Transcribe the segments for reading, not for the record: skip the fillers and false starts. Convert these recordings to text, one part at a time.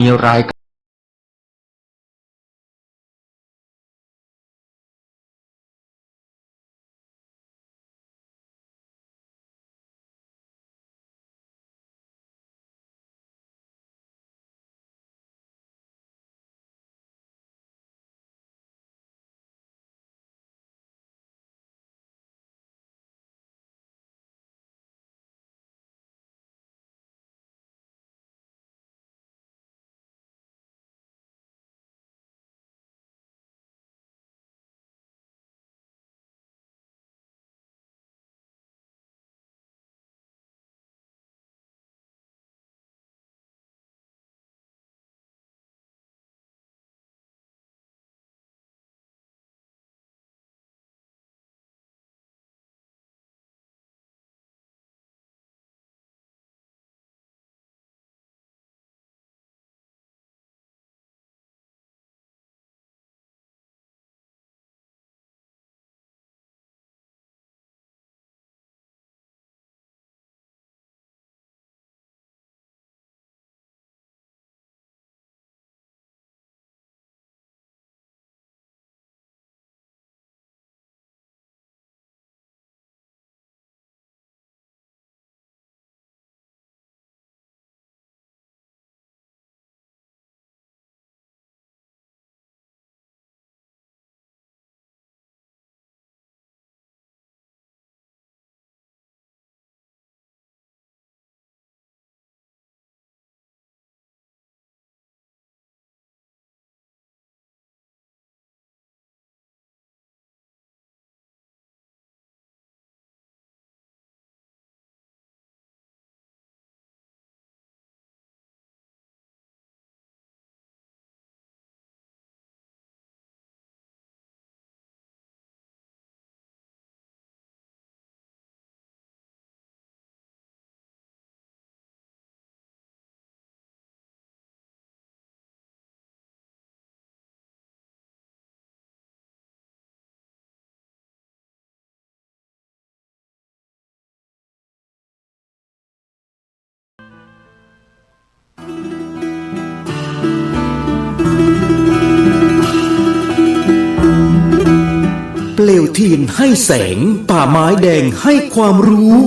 มีรายเปลวเทียนให้แสงป่าไม้แดงให้ความรู้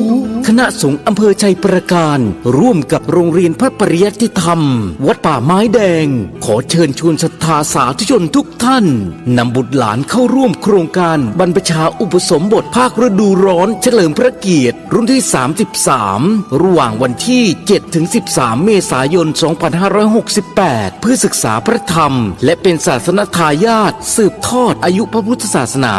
คณะสงฆ์อำเภอชัยประการร่วมกับโรงเรียนพระปริยัติธรรมวัดป่าไม้แดงขอเชิญชวนศรัทธาสาธุชนทุกท่านนำบุตรหลานเข้าร่วมโครงการบรรพชาอุปสมบทภาคฤดูร้อนเฉลิมพระเกียรติรุ่นที่33ระหว่างวันที่ 7-13 เมษายน 2568 เพื่อศึกษาพระธรรมและเป็นศาสนทายาทสืบทอดอายุพระพุทธศาสนา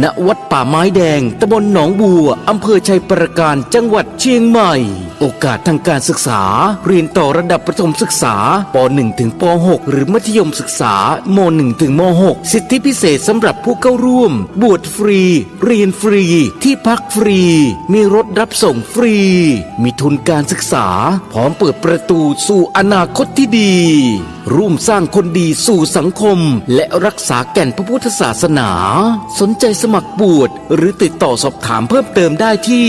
ณวัดป่าไม้แดงตำบลหนองบัวอำเภอชัยประการจังหวัดเชียงใหม่โอกาสทางการศึกษาเรียนต่อระดับประถมศึกษาป .1 ถึงป .6 หรือมัธยมศึกษาม1ถึงม .6 สิทธิพิเศษสำหรับผู้เข้าร่วมบวชฟรีเรียนฟรีที่พักฟรีมีรถรับส่งฟรีมีทุนการศึกษาพร้อมเปิดประตูสู่อนาคตที่ดีร่วมสร้างคนดีสู่สังคมและรักษาแก่นพระพุทธศาสนาสนใจสมัครบวชหรือติดต่อสอบถามเพิ่มเติมได้ที่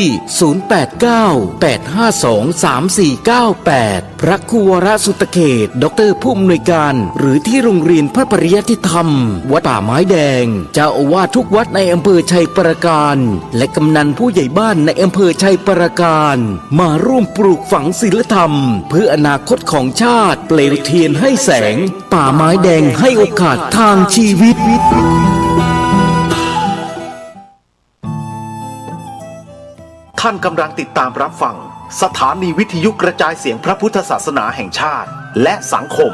089-852-3498 พระครูวรสุตเขตดร.ผู้อำนวยการหรือที่โรงเรียนพระปริยัติธรรมวัดป่าไม้แดงเจ้าอาวาสทุกวัดในอำเภอชัยประการและกำนันผู้ใหญ่บ้านในอำเภอชัยประการมาร่วมปลูกฝังศีลธรรมเพื่ออนาคตของชาติเปลวเทียนให้แสงป่าไม้แดงให้โอกาสทางชีวิตท่านกำลังติดตามรับฟังสถานีวิทยุกระจายเสียงพระพุทธศาสนาแห่งชาติและสังคม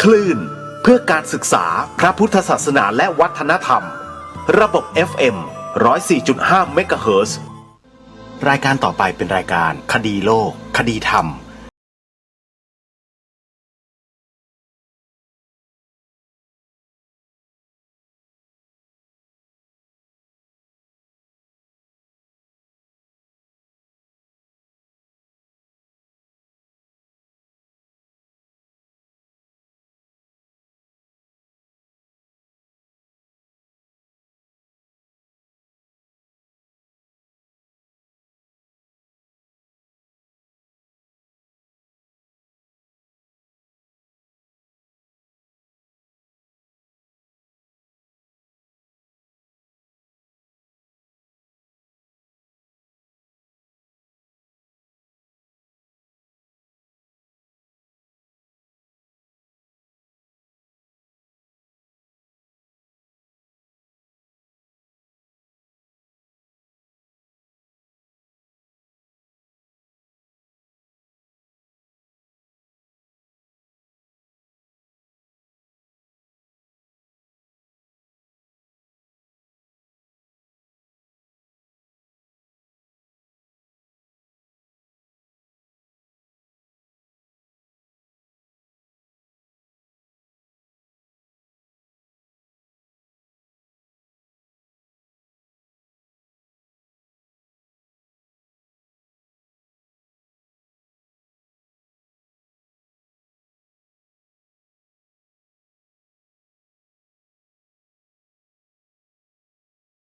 คลื่นเพื่อการศึกษาพระพุทธศาสนาและวัฒนธรรมระบบ FM 104.5 เมกะเฮิรตซ์รายการต่อไปเป็นรายการคดีโลกคดีธรรม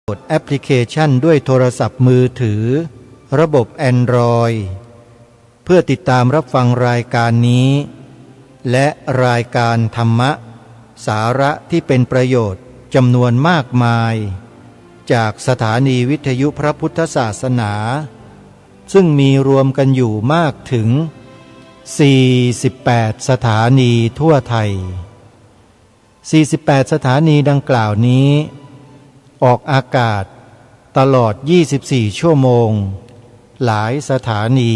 โหลดแอปพลิเคชันด้วยโทรศัพท์มือถือระบบ Android เพื่อติดตามรับฟังรายการนี้ และรายการธรรมะสาระที่เป็นประโยชน์จำนวนมากมายจากสถานีวิทยุพระพุทธศาสนาซึ่งมีรวมกันอยู่มากถึง48สถานีทั่วไทย48สถานีดังกล่าวนี้ออกอากาศตลอด24ชั่วโมงหลายสถานี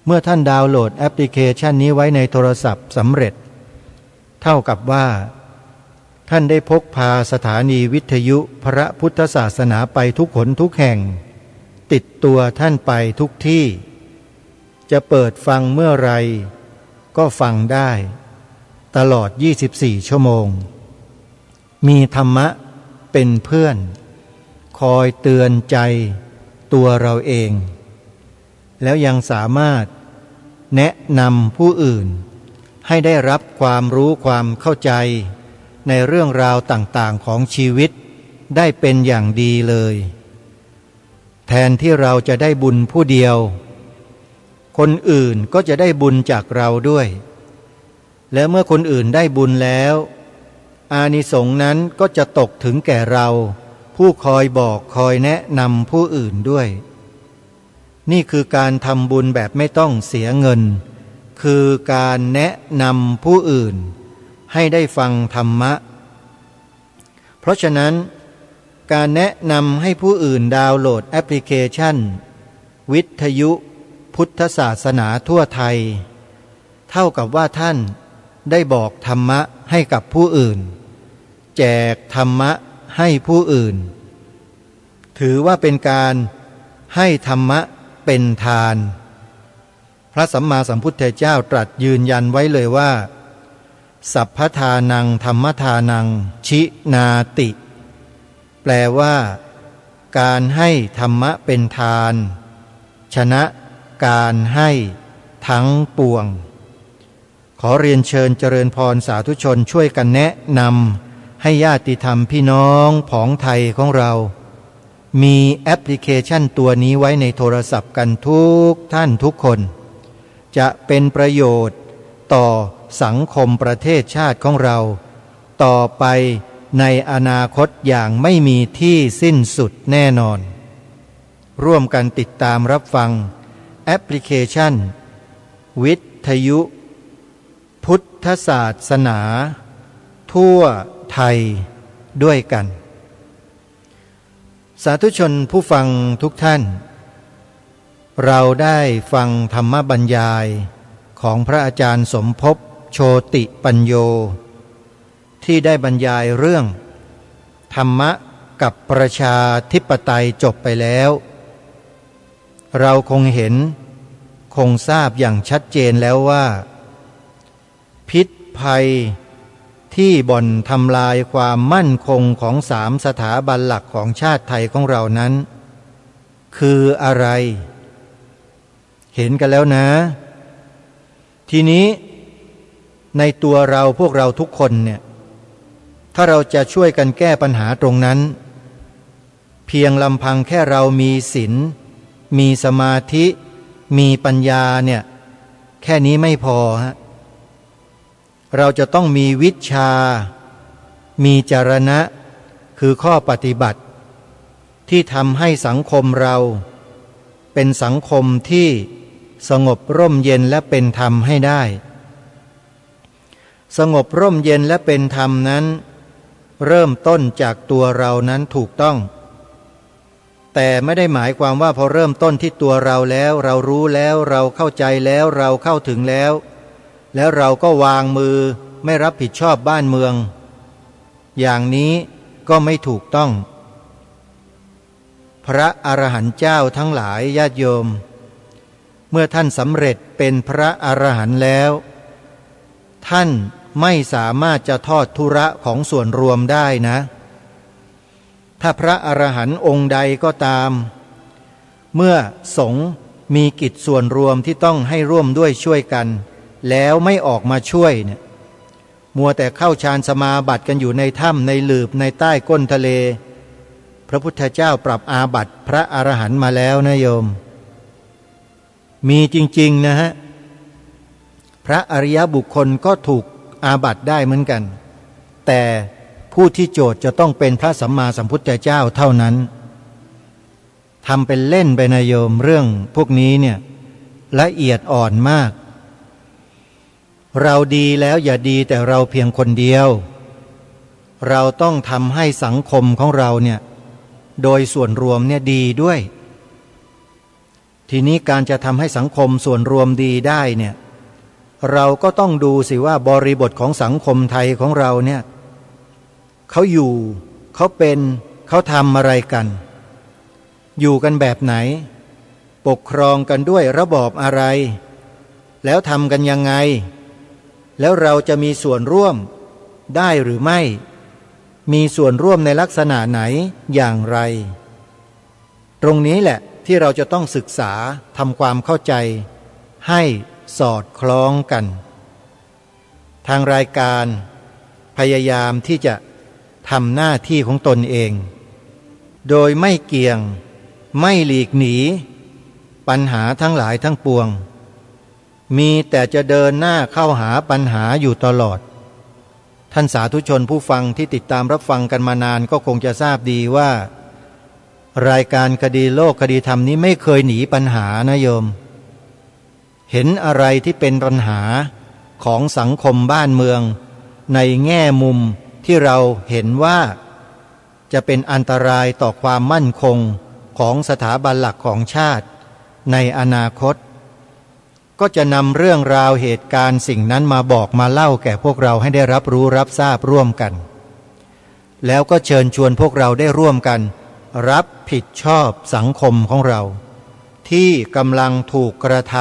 เมื่อท่านดาวน์โหลดแอปพลิเคชันนี้ไว้ในโทรศัพท์สำเร็จเท่ากับว่าท่านได้พกพาสถานีวิทยุพระพุทธศาสนาไปทุกหนทุกแห่งติดตัวท่านไปทุกที่จะเปิดฟังเมื่อไรก็ฟังได้ตลอด24ชั่วโมงมีธรรมะเป็นเพื่อนคอยเตือนใจตัวเราเองแล้วยังสามารถแนะนำผู้อื่นให้ได้รับความรู้ความเข้าใจในเรื่องราวต่างๆของชีวิตได้เป็นอย่างดีเลยแทนที่เราจะได้บุญผู้เดียวคนอื่นก็จะได้บุญจากเราด้วยและเมื่อคนอื่นได้บุญแล้วอานิสงส์นั้นก็จะตกถึงแก่เราผู้คอยบอกคอยแนะนำผู้อื่นด้วยนี่คือการทำบุญแบบไม่ต้องเสียเงินคือการแนะนำผู้อื่นให้ได้ฟังธรรมะเพราะฉะนั้นการแนะนำให้ผู้อื่นดาวน์โหลดแอปพลิเคชันวิทยุพุทธศาสนาทั่วไทยเท่ากับว่าท่านได้บอกธรรมะให้กับผู้อื่นแจกธรรมะให้ผู้อื่นถือว่าเป็นการให้ธรรมะเป็นทานพระสัมมาสัมพุทธเจ้าตรัสยืนยันไว้เลยว่าสัพพทานังธรรมทานังชินาติแปลว่าการให้ธรรมะเป็นทานชนะการให้ทั้งปวงขอเรียนเชิญเจริญพรสาธุชนช่วยกันแนะนำให้ญาติธรรมพี่น้องผองไทยของเรามีแอปพลิเคชันตัวนี้ไว้ในโทรศัพท์กันทุกท่านทุกคนจะเป็นประโยชน์ต่อสังคมประเทศชาติของเราต่อไปในอนาคตอย่างไม่มีที่สิ้นสุดแน่นอนร่วมกันติดตามรับฟังแอปพลิเคชันวิทยุพุทธศาสนาทั่วไทยด้วยกันสาธุชนผู้ฟังทุกท่านเราได้ฟังธรรมบรรยายของพระอาจารย์สมภพโชติปัญโยที่ได้บรรยายเรื่องธรรมะกับประชาธิปไตยจบไปแล้วเราคงเห็นคงทราบอย่างชัดเจนแล้วว่าพิษภัยที่บ่อนทำลายความมั่นคงของ3สถาบันหลักของชาติไทยของเรานั้นคืออะไรเห็นกันแล้วนะทีนี้ในตัวเราพวกเราทุกคนเนี่ยถ้าเราจะช่วยกันแก้ปัญหาตรงนั้นเพียงลำพังแค่เรามีศีลมีสมาธิมีปัญญาเนี่ยแค่นี้ไม่พอฮะเราจะต้องมีวิชามีจรณะคือข้อปฏิบัติที่ทำให้สังคมเราเป็นสังคมที่สงบร่มเย็นและเป็นธรรมให้ได้สงบร่มเย็นและเป็นธรรมนั้นเริ่มต้นจากตัวเรานั้นถูกต้องแต่ไม่ได้หมายความว่าพอเริ่มต้นที่ตัวเราแล้วเรารู้แล้วเราเข้าใจแล้วเราเข้าถึงแล้วเราก็วางมือไม่รับผิดชอบบ้านเมืองอย่างนี้ก็ไม่ถูกต้องพระอรหันต์เจ้าทั้งหลายญาติโยมเมื่อท่านสำเร็จเป็นพระอรหันต์แล้วท่านไม่สามารถจะทอดทุระของส่วนรวมได้นะถ้าพระอรหันต์องค์ใดก็ตามเมื่อสงฆ์มีกิจส่วนรวมที่ต้องให้ร่วมด้วยช่วยกันแล้วไม่ออกมาช่วยเนี่ยมัวแต่เข้าฌานสมาบัติกันอยู่ในถ้ำในหลืบในใต้ก้นทะเล พระพุทธเจ้าปรับอาบัติพระอรหันต์มาแล้วนะโยมมีจริงๆนะฮะพระอริยบุคคลก็ถูกอาบัติได้เหมือนกันแต่ผู้ที่โจทย์จะต้องเป็นพระสัมมาสัมพุทธเจ้าเท่านั้นทำเป็นเล่นไปนะโยมเรื่องพวกนี้เนี่ยละเอียดอ่อนมากเราดีแล้วอย่าดีแต่เราเพียงคนเดียวเราต้องทำให้สังคมของเราเนี่ยโดยส่วนรวมเนี่ยดีด้วยทีนี้การจะทำให้สังคมส่วนรวมดีได้เนี่ยเราก็ต้องดูสิว่าบริบทของสังคมไทยของเราเนี่ยเขาอยู่เขาเป็นเขาทำอะไรกันอยู่กันแบบไหนปกครองกันด้วยระบอบอะไรแล้วทำกันยังไงแล้วเราจะมีส่วนร่วมได้หรือไม่มีส่วนร่วมในลักษณะไหนอย่างไรตรงนี้แหละที่เราจะต้องศึกษาทำความเข้าใจให้สอดคล้องกันทางรายการพยายามที่จะทำหน้าที่ของตนเองโดยไม่เกี่ยงไม่หลีกหนีปัญหาทั้งหลายทั้งปวงมีแต่จะเดินหน้าเข้าหาปัญหาอยู่ตลอดท่านสาธุชนผู้ฟังที่ติดตามรับฟังกันมานานก็คงจะทราบดีว่ารายการคดีโลกคดีธรรมนี้ไม่เคยหนีปัญหานะโยมเห็นอะไรที่เป็นปัญหาของสังคมบ้านเมืองในแง่มุมที่เราเห็นว่าจะเป็นอันตรายต่อความมั่นคงของสถาบันหลักของชาติในอนาคตก็จะนำเรื่องราวเหตุการณ์สิ่งนั้นมาบอกมาเล่าแก่พวกเราให้ได้รับรู้รับทราบร่วมกันแล้วก็เชิญชวนพวกเราได้ร่วมกันรับผิดชอบสังคมของเราที่กำลังถูกกระท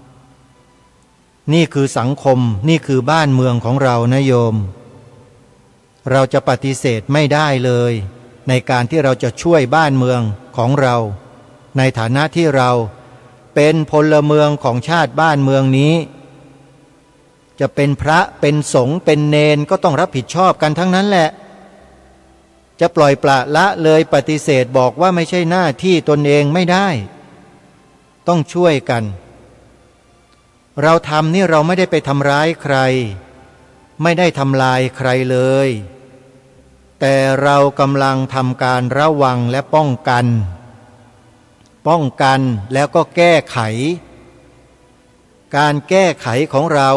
ำนี่คือสังคมนี่คือบ้านเมืองของเรานะโยมเราจะปฏิเสธไม่ได้เลยในการที่เราจะช่วยบ้านเมืองของเราในฐานะที่เราเป็นพลเมืองของชาติบ้านเมืองนี้จะเป็นพระเป็นสงฆ์เป็นเณรก็ต้องรับผิดชอบกันทั้งนั้นแหละจะปล่อยปละละเลยปฏิเสธบอกว่าไม่ใช่หน้าที่ตนเองไม่ได้ต้องช่วยกันเราทำนี่เราไม่ได้ไปทำร้ายใครไม่ได้ทำลายใครเลยแต่เรากำลังทำการระวังและป้องกันแล้วก็แก้ไขการแก้ไขของเรา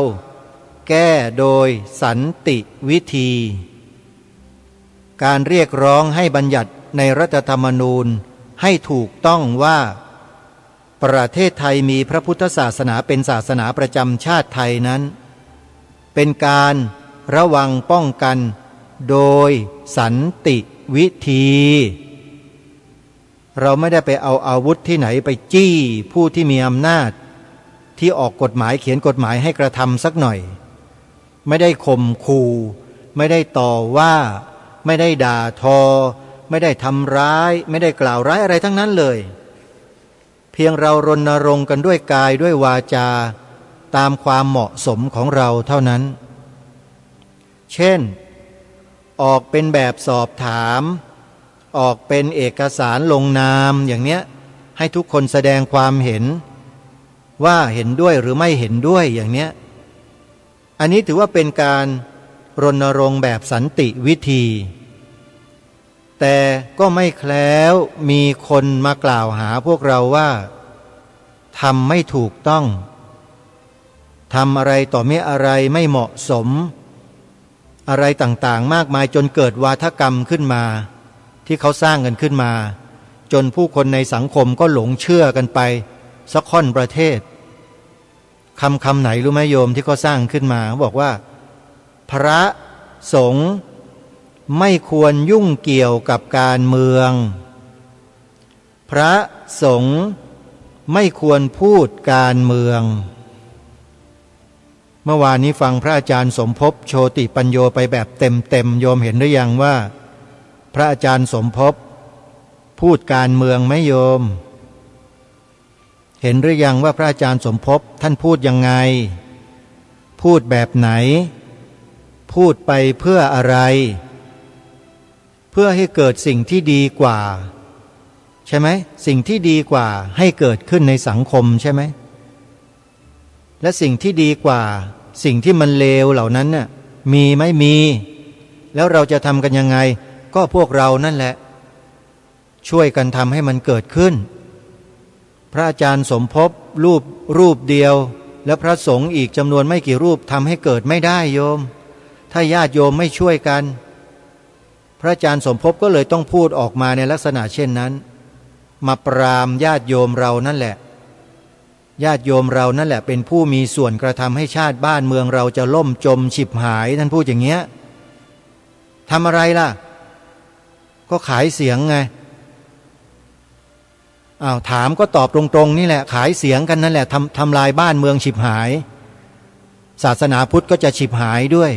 แก้โดยสันติวิธีการเรียกร้องให้บัญญัติในรัฐธรรมนูญให้ถูกต้องว่าประเทศไทยมีพระพุทธศาสนาเป็นศาสนาประจำชาติไทยนั้นเป็นการระวังป้องกันโดยสันติวิธีเราไม่ได้ไปเอาอาวุธที่ไหนไปจี้ผู้ที่มีอำนาจที่ออกกฎหมายเขียนกฎหมายให้กระทำสักหน่อยไม่ได้ข่มขู่ไม่ได้ต่อว่าไม่ได้ด่าทอไม่ได้ทำร้ายไม่ได้กล่าวร้ายอะไรทั้งนั้นเลยเพียงเรารณรงค์กันด้วยกายด้วยวาจาตามความเหมาะสมของเราเท่านั้นเช่นออกเป็นแบบสอบถามออกเป็นเอกสารลงนามอย่างเนี้ยให้ทุกคนแสดงความเห็นว่าเห็นด้วยหรือไม่เห็นด้วยอย่างเนี้ยอันนี้ถือว่าเป็นการรณรงค์แบบสันติวิธีแต่ก็ไม่แคล้วมีคนมากล่าวหาพวกเราว่าทำไม่ถูกต้องทำอะไรต่อไม่อะไรไม่เหมาะสมอะไรต่างๆมากมายจนเกิดวาทกรรมขึ้นมาที่เขาสร้างกันขึ้นมาจนผู้คนในสังคมก็หลงเชื่อกันไปสักค่อนประเทศคำไหนรู้ไหมโยมที่เขาสร้างขึ้นมาบอกว่าพระสงฆ์ไม่ควรยุ่งเกี่ยวกับการเมืองพระสงฆ์ไม่ควรพูดการเมืองเมื่อวานนี้ฟังพระอาจารย์สมภพโชติปัญโยไปแบบเต็มโยมเห็นหรือยังว่าพระอาจารย์สมภพพูดการเมืองไหมโยมเห็นหรือยังว่าพระอาจารย์สมภพท่านพูดยังไงพูดแบบไหนพูดไปเพื่ออะไร เพื่อให้เกิดสิ่งที่ดีกว่าใช่ไหมสิ่งที่ดีกว่าให้เกิดขึ้นในสังคมใช่ไหมและสิ่งที่ดีกว่าสิ่งที่มันเลวเหล่านั้นน่ะมีไหมมีแล้วเราจะทำกันยังไงก็พวกเรานั่นแหละช่วยกันทำให้มันเกิดขึ้นพระอาจารย์สมภพรูปเดียวและพระสงฆ์อีกจำนวนไม่กี่รูปทำให้เกิดไม่ได้โยมถ้าญาติโยมไม่ช่วยกันพระอาจารย์สมภพก็เลยต้องพูดออกมาในลักษณะเช่นนั้นมาปรามญาติโยมเรานั่นแหละญาติโยมเรานั่นแหละเป็นผู้มีส่วนกระทำให้ชาติบ้านเมืองเราจะล่มจมฉิบหายท่านพูดอย่างเงี้ยทำอะไรล่ะก็ขายเสียงไงถามก็ตอบตรงๆนี่แหละขายเสียงกันนั่นแหละทำลายบ้านเมืองฉิบหายศาสนาพุทธก็จะฉิบหายด้วย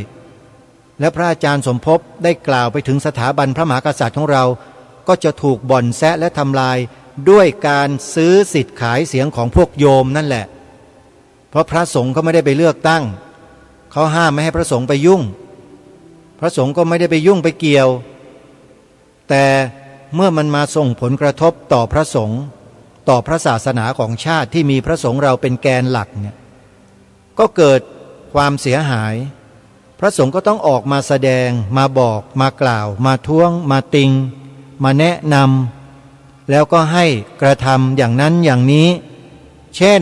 และพระอาจารย์สมภพได้กล่าวไปถึงสถาบันพระมหากษัตริย์ของเราก็จะถูกบ่อนแซะและทำลายด้วยการซื้อสิทธิ์ขายเสียงของพวกโยมนั่นแหละเพราะพระสงฆ์เขาไม่ได้ไปเลือกตั้งเขาห้ามไม่ให้พระสงฆ์ไปยุ่งพระสงฆ์ก็ไม่ได้ไปยุ่งไปเกี่ยวแต่เมื่อมันมาส่งผลกระทบต่อพระสงฆ์ต่อพระศาสนาของชาติที่มีพระสงฆ์เราเป็นแกนหลักเนี่ยก็เกิดความเสียหายพระสงฆ์ก็ต้องออกมาแสดงมาบอกมากล่าวมาท้วงมาติงมาแนะนำแล้วก็ให้กระทำอย่างนั้นอย่างนี้เช่น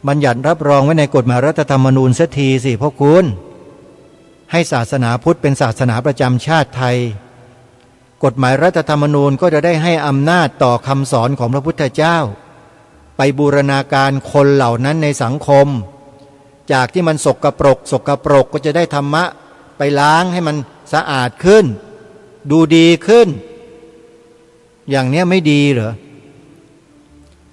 บัญญัติรับรองไว้ในกฎหมายรัฐธรรมนูญเสียทีสิพ่อคุณให้ศาสนาพุทธเป็นศาสนาประจำชาติไทยกฎหมายรัฐธรรมนูญก็จะได้ให้อำนาจต่อคำสอนของพระพุทธเจ้าไปบูรณาการคนเหล่านั้นในสังคมจากที่มันสกปรกก็จะได้ธรรมะไปล้างให้มันสะอาดขึ้นดูดีขึ้นอย่างนี้ไม่ดีเหรอ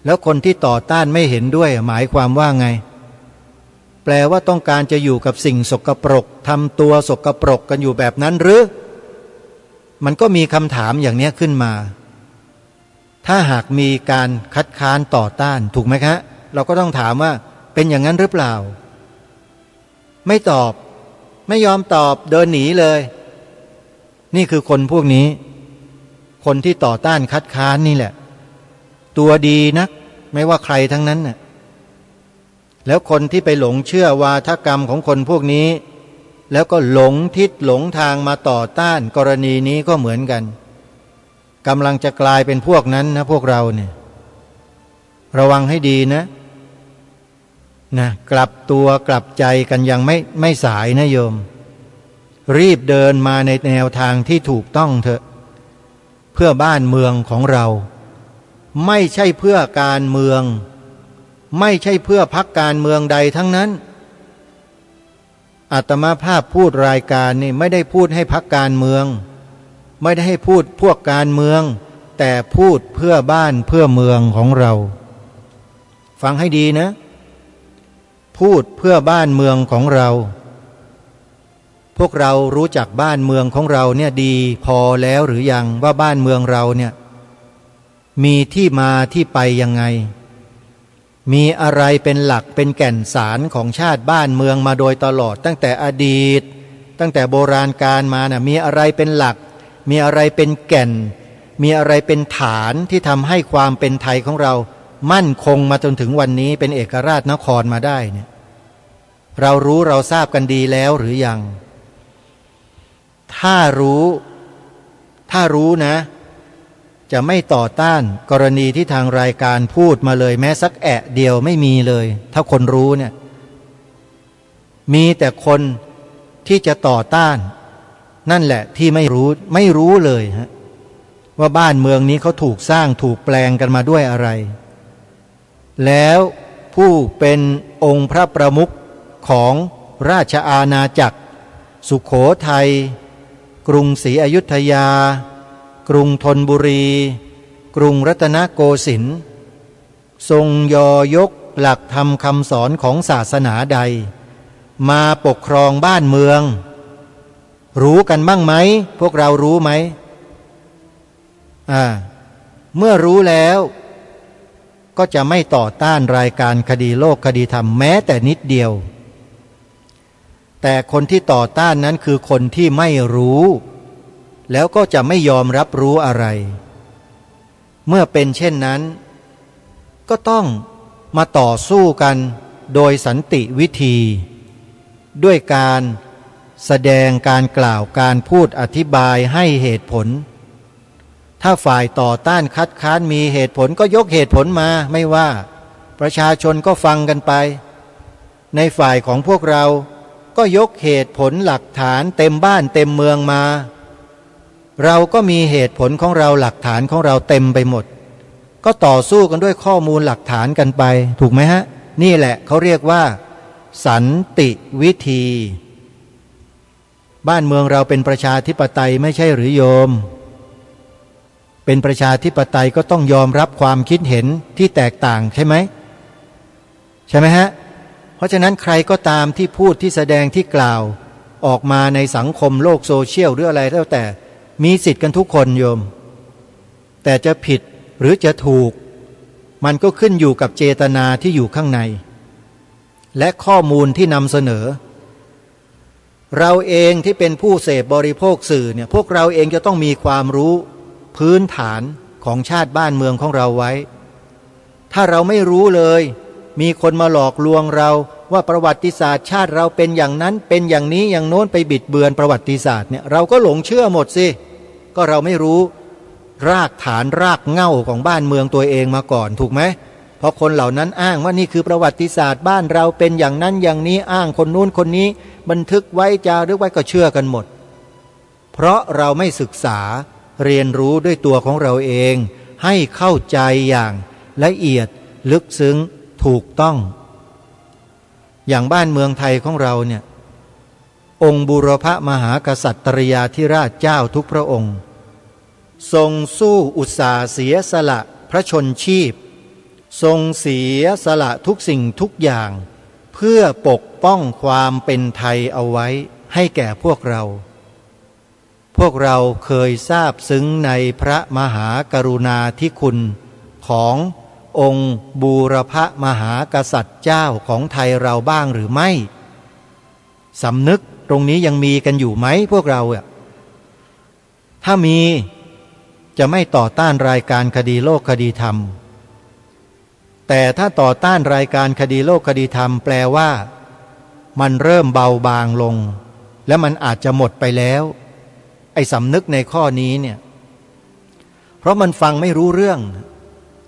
แล้วคนที่ต่อต้านไม่เห็นด้วยหมายความว่าไงแปลว่าต้องการจะอยู่กับสิ่งสกปรกทำตัวสกปรกกันอยู่แบบนั้นหรือมันก็มีคำถามอย่างนี้ขึ้นมาถ้าหากมีการคัดค้านต่อต้านถูกไหมคะเราก็ต้องถามว่าเป็นอย่างนั้นหรือเปล่าไม่ตอบไม่ยอมตอบเดินหนีเลยนี่คือคนพวกนี้คนที่ต่อต้านคัดค้านนี่แหละตัวดีนักไม่ว่าใครทั้งนั้นน่ะแล้วคนที่ไปหลงเชื่อวาทกรรมของคนพวกนี้แล้วก็หลงทิศหลงทางมาต่อต้านกรณีนี้ก็เหมือนกันกำลังจะกลายเป็นพวกนั้นนะพวกเราเนี่ยระวังให้ดีนะกลับตัวกลับใจกันยังไม่สายนะโยมรีบเดินมาในแนวทางที่ถูกต้องเถอะเพื่อบ้านเมืองของเราไม่ใช่เพื่อการเมืองไม่ใช่เพื่อพรรคการเมืองใดทั้งนั้นอาตมาภาพพูดรายการนี่ไม่ได้พูดให้พรรคการเมืองไม่ได้ให้พูดพวกการเมืองแต่พูดเพื่อบ้านเพื่อเมืองของเราฟังให้ดีนะพูดเพื่อบ้านเมืองของเราพวกเรารู้จักบ้านเมืองของเราเนี่ยดีพอแล้วหรือยังว่าบ้านเมืองเราเนี่ยมีที่มาที่ไปยังไงมีอะไรเป็นหลักเป็นแก่นสารของชาติบ้านเมืองมาโดยตลอดตั้งแต่อดีตตั้งแต่โบราณกาลมาน่ะมีอะไรเป็นหลักมีอะไรเป็นแก่นมีอะไรเป็นฐานที่ทำให้ความเป็นไทยของเรามั่นคงมาจนถึงวันนี้เป็นเอกราชนครมาได้เนี่ยเรารู้เราทราบกันดีแล้วหรือยังถ้ารู้นะจะไม่ต่อต้านกรณีที่ทางรายการพูดมาเลยแม้สักแอะเดียวไม่มีเลยถ้าคนรู้เนี่ยมีแต่คนที่จะต่อต้านนั่นแหละที่ไม่รู้เลยฮะว่าบ้านเมืองนี้เขาถูกสร้างถูกแปลงกันมาด้วยอะไรแล้วผู้เป็นองค์พระประมุขของราชอาณาจักรสุโขทัยกรุงศรีอยุธยากรุงธนบุรีกรุงรัตนโกสินทร์ทรงยกหลักธรรมคำสอนของศาสนาใดมาปกครองบ้านเมืองรู้กันบ้างไหมพวกเรารู้ไหมเมื่อรู้แล้วก็จะไม่ต่อต้านรายการคดีโลกคดีธรรมแม้แต่นิดเดียวแต่คนที่ต่อต้านนั้นคือคนที่ไม่รู้ แล้วก็จะไม่ยอมรับรู้อะไร เมื่อเป็นเช่นนั้นก็ต้องมาต่อสู้กันโดยสันติวิธี ด้วยการแสดงการกล่าวการพูดอธิบายให้เหตุผลถ้าฝ่ายต่อต้านคัดค้านมีเหตุผลก็ยกเหตุผลมาไม่ว่าประชาชนก็ฟังกันไปในฝ่ายของพวกเราก็ยกเหตุผลหลักฐานเต็มบ้านเต็มเมืองมาเราก็มีเหตุผลของเราหลักฐานของเราเต็มไปหมดก็ต่อสู้กันด้วยข้อมูลหลักฐานกันไปถูกไหมฮะนี่แหละเขาเรียกว่าสันติวิธีบ้านเมืองเราเป็นประชาธิปไตยไม่ใช่หรือโยมเป็นประชาธิปไตยก็ต้องยอมรับความคิดเห็นที่แตกต่างใช่ไหมใช่ไหมฮะเพราะฉะนั้นใครก็ตามที่พูดที่แสดงที่กล่าวออกมาในสังคมโลกโซเชียลหรืออะไรแล้วแต่มีสิทธิ์กันทุกคนโยมแต่จะผิดหรือจะถูกมันก็ขึ้นอยู่กับเจตนาที่อยู่ข้างในและข้อมูลที่นำเสนอเราเองที่เป็นผู้เสพบริโภคสื่อเนี่ยพวกเราเองจะต้องมีความรู้พื้นฐานของชาติบ้านเมืองของเราไว้ถ้าเราไม่รู้เลยมีคนมาหลอกลวงเราว่าประวัติศาสตร์ชาติเราเป็นอย่างนั้นเป็นอย่างนี้อย่างโน้นไปบิดเบือนประวัติศาสตร์เนี่ยเราก็หลงเชื่อหมดสิก็เราไม่รู้รากฐานรากเหง้าของบ้านเมืองตัวเองมาก่อนถูกไหมเพราะคนเหล่านั้นอ้างว่านี่คือประวัติศาสตร์บ้านเราเป็นอย่างนั้นอย่างนี้อ้างคนนู้นคนนี้บันทึกไว้จารึกไว้ก็เชื่อกันหมดเพราะเราไม่ศึกษาเรียนรู้ด้วยตัวของเราเองให้เข้าใจอย่างละเอียดลึกซึ้งถูกต้องอย่างบ้านเมืองไทยของเราเนี่ยองค์บูรพมหากษัตริยาธิราชเจ้าทุกพระองค์ทรงสู้อุตสาห์เสียสละพระชนชีพทรงเสียสละทุกสิ่งทุกอย่างเพื่อปกป้องความเป็นไทยเอาไว้ให้แก่พวกเราเคยทราบซึ้งในพระมหากรุณาธิคุณขององค์บูรพมหากษัตริย์เจ้าของไทยเราบ้างหรือไม่สำนึกตรงนี้ยังมีกันอยู่ไหมพวกเราถ้ามีจะไม่ต่อต้านรายการคดีโลกคดีธรรมแต่ถ้าต่อต้านรายการคดีโลกคดีธรรมแปลว่ามันเริ่มเบาบางลงและมันอาจจะหมดไปแล้วไอ้สำนึกในข้อนี้เนี่ยเพราะมันฟังไม่รู้เรื่อง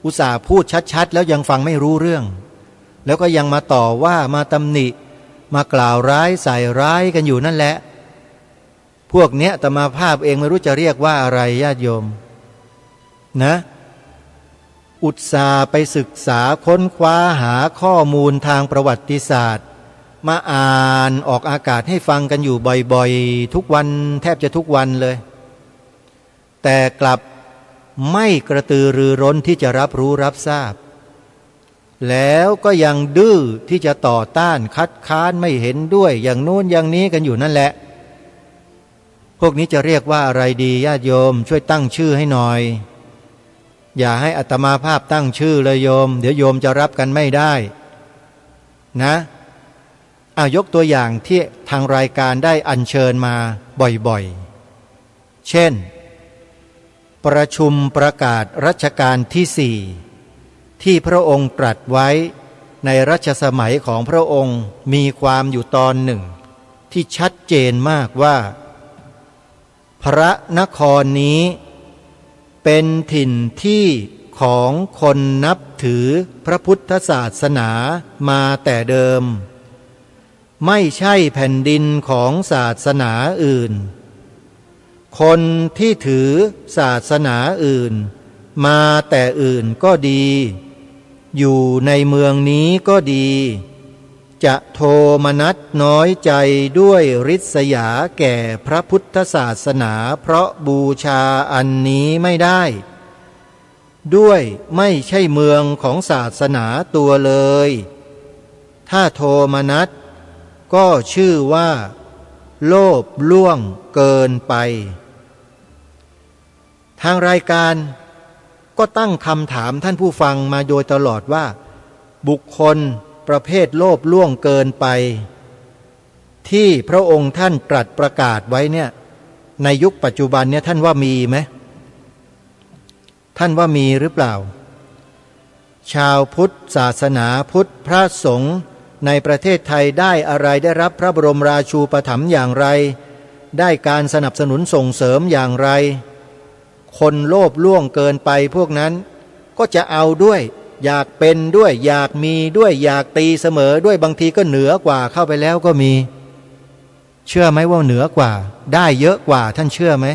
อุตส่าห์พูดชัดๆแล้วยังฟังไม่รู้เรื่องแล้วก็ยังมาต่อว่ามาตำหนิมากล่าวร้ายใส่ร้ายกันอยู่นั่นแหละพวกเนี้ยอาตมาภาพเองไม่รู้จะเรียกว่าอะไรญาติโยมนะอุตส่าห์ไปศึกษาค้นคว้าหาข้อมูลทางประวัติศาสตร์มาอ่านออกอากาศให้ฟังกันอยู่บ่อยๆทุกวันแทบจะทุกวันเลยแต่กลับไม่กระตือรือร้นที่จะรับรู้รับทราบแล้วก็ยังดื้อที่จะต่อต้านคัดค้านไม่เห็นด้วยอย่างโน้นอย่างนี้กันอยู่นั่นแหละพวกนี้จะเรียกว่าอะไรดีญาติโยมช่วยตั้งชื่อให้หน่อยอย่าให้อาตมาภาพตั้งชื่อเลยโยมเดี๋ยวโยมจะรับกันไม่ได้นะยกตัวอย่างที่ทางรายการได้อัญเชิญมาบ่อยๆเช่นประชุมประกาศรัชกาลที่4ที่พระองค์ตรัสไว้ในรัชสมัยของพระองค์มีความอยู่ตอนหนึ่งที่ชัดเจนมากว่าพระนครนี้เป็นถิ่นที่ของคนนับถือพระพุทธศาสนามาแต่เดิมไม่ใช่แผ่นดินของศาสนาอื่นคนที่ถือศาสนาอื่นมาแต่อื่นก็ดีอยู่ในเมืองนี้ก็ดีจะโทมนัสน้อยใจด้วยริษยาแก่พระพุทธศาสนาเพราะบูชาอันนี้ไม่ได้ด้วยไม่ใช่เมืองของศาสนาตัวเลยถ้าโทมนัสก็ชื่อว่าโลภล่วงเกินไปทางรายการก็ตั้งคำถามท่านผู้ฟังมาโดยตลอดว่าบุคคลประเภทโลภล่วงเกินไปที่พระองค์ท่านตรัสประกาศไว้เนี่ย ในยุคปัจจุบันเนี่ยท่านว่ามีไหมท่านว่ามีหรือเปล่าชาวพุทธศาสนาพุทธพระสงฆ์ในประเทศไทยได้อะไรได้รับพระบรมราชูปถัมภ์อย่างไรได้การสนับสนุนส่งเสริมอย่างไรคนโลภล่วงเกินไปพวกนั้นก็จะเอาด้วยอยากเป็นด้วยอยากมีด้วยอยากตีเสมอด้วยบางทีก็เหนือกว่าเข้าไปแล้วก็มีเชื่อไหมว่าเหนือกว่าได้เยอะกว่าท่านเชื่อไหม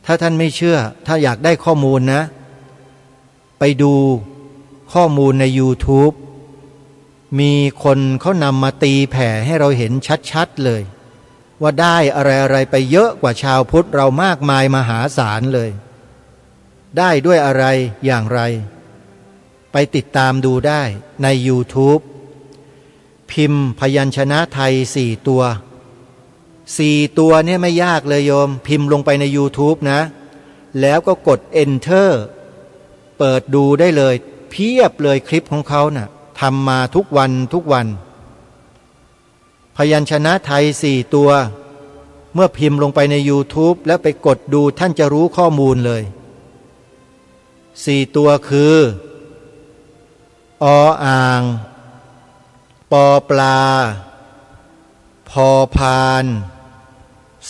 ถ้าท่านไม่เชื่อถ้าอยากได้ข้อมูลนะไปดูข้อมูลใน YouTube มีคนเขานำมาตีแผ่ให้เราเห็นชัดๆเลยว่าได้อะไรๆไปเยอะกว่าชาวพุทธเรามากมายมหาศาลเลยได้ด้วยอะไรอย่างไรไปติดตามดูได้ใน YouTube พิมพ์พยัญชนะไทย4 ตัวเนี่ยไม่ยากเลยโยมพิมพ์ลงไปใน YouTube นะแล้วก็กด Enter เปิดดูได้เลยเพียบเลยคลิปของเขาน่ะทำมาทุกวันพยัญชนะไทย4 ตัวเมื่อพิมพ์ลงไปใน YouTube แล้วไปกดดูท่านจะรู้ข้อมูลเลย4 ตัวคือออ่างปอปลาพอพาน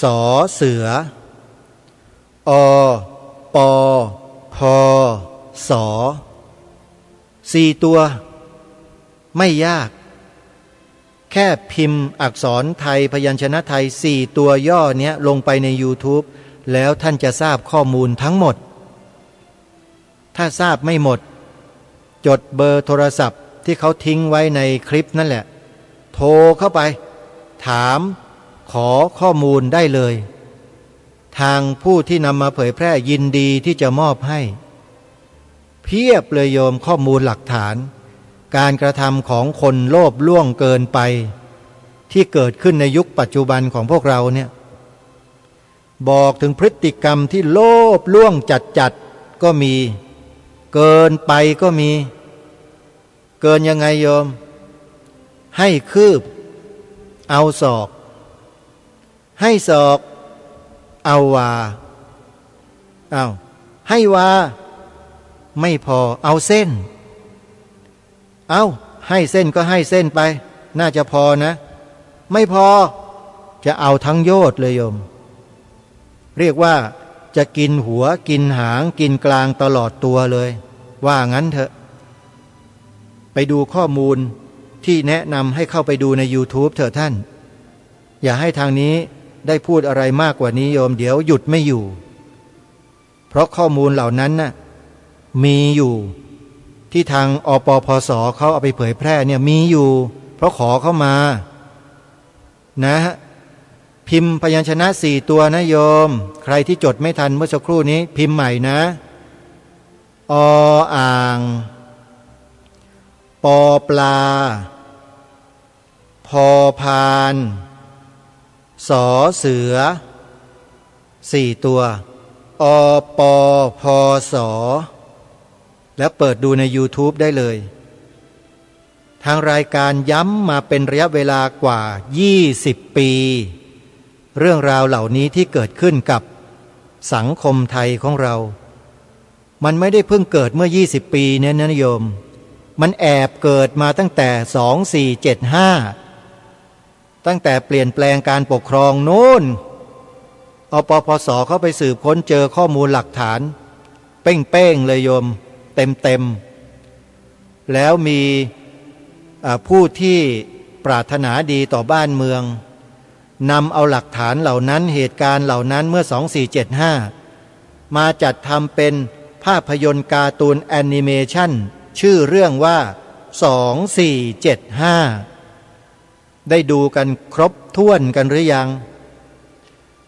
สอเสืออปอพอสอ4 ตัวไม่ยากแค่พิมพ์อักษรไทยพยัญชนะไทย4 ตัวย่อเนี้ยลงไปใน YouTube แล้วท่านจะทราบข้อมูลทั้งหมดถ้าทราบไม่หมดจดเบอร์โทรศัพท์ที่เขาทิ้งไว้ในคลิปนั่นแหละโทรเข้าไปถามขอข้อมูลได้เลยทางผู้ที่นำมาเผยแพร่ยินดีที่จะมอบให้เพียบเลยโยมข้อมูลหลักฐานการกระทำของคนโลภล่วงเกินไปที่เกิดขึ้นในยุคปัจจุบันของพวกเราเนี่ยบอกถึงพฤติกรรมที่โลภล่วงจัดก็มีเกินไปก็มีเกินยังไงโยมให้คืบเอาศอกให้ศอกเอาวาเอาให้วาไม่พอเอาเส้นเอาให้เส้นก็ให้เส้นไปน่าจะพอนะไม่พอจะเอาทั้งโยชน์เลยโยมเรียกว่าจะกินหัวกินหางกินกลางตลอดตัวเลยว่างั้นเถอะไปดูข้อมูลที่แนะนำให้เข้าไปดูใน YouTube เถอะท่านอย่าให้ทางนี้ได้พูดอะไรมากกว่านี้โยมเดี๋ยวหยุดไม่อยู่เพราะข้อมูลเหล่านั้นน่ะมีอยู่ที่ทางอปพสเขาเอาไปเผยแพร่เนี่ยมีอยู่เพราะขอเข้ามานะพิมพ์พยัญชนะ4 ตัวนะโยมใครที่จดไม่ทันเมื่อสักครู่นี้พิมพ์ใหม่นะออ่างปอปลาพอพานสอเสือ4 ตัวอปอพอสอแล้วเปิดดูใน YouTube ได้เลยทางรายการย้ำมาเป็นระยะเวลากว่า20 ปีเรื่องราวเหล่านี้ที่เกิดขึ้นกับสังคมไทยของเรามันไม่ได้เพิ่งเกิดเมื่อ20 ปีเนี่ยนะโยมมันแอบเกิดมาตั้งแต่2475ตั้งแต่เปลี่ยนแปลงการปกครองโน้นอปพสเขาไปสืบค้นเจอข้อมูลหลักฐานเป้งๆเลยโยมเต็มแล้วมีผู้ที่ปรารถนาดีต่อบ้านเมืองนำเอาหลักฐานเหล่านั้นเหตุการณ์เหล่านั้นเมื่อ2475มาจัดทำเป็นภาพยนตร์การ์ตูนแอนิเมชันชื่อเรื่องว่า2475ได้ดูกันครบถ้วนกันหรือยัง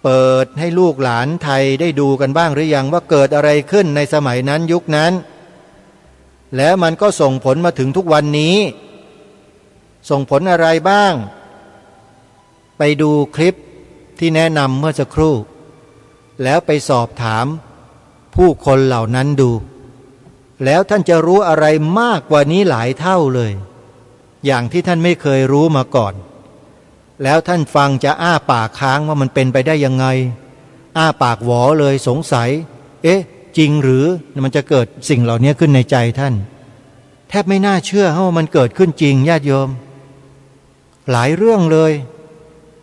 เปิดให้ลูกหลานไทยได้ดูกันบ้างหรือยังว่าเกิดอะไรขึ้นในสมัยนั้นยุคนั้นแล้วมันก็ส่งผลมาถึงทุกวันนี้ส่งผลอะไรบ้างไปดูคลิปที่แนะนำเมื่อสักครู่แล้วไปสอบถามผู้คนเหล่านั้นดูแล้วท่านจะรู้อะไรมากกว่านี้หลายเท่าเลยอย่างที่ท่านไม่เคยรู้มาก่อน แล้วท่านฟังจะอ้าปากค้างว่ามันเป็นไปได้ยังไงอ้าปากหวอเลยสงสัยจริงหรือมันจะเกิดสิ่งเหล่านี้ขึ้นในใจท่านแทบไม่น่าเชื่อว่ามันเกิดขึ้นจริงญาติโยมหลายเรื่องเลย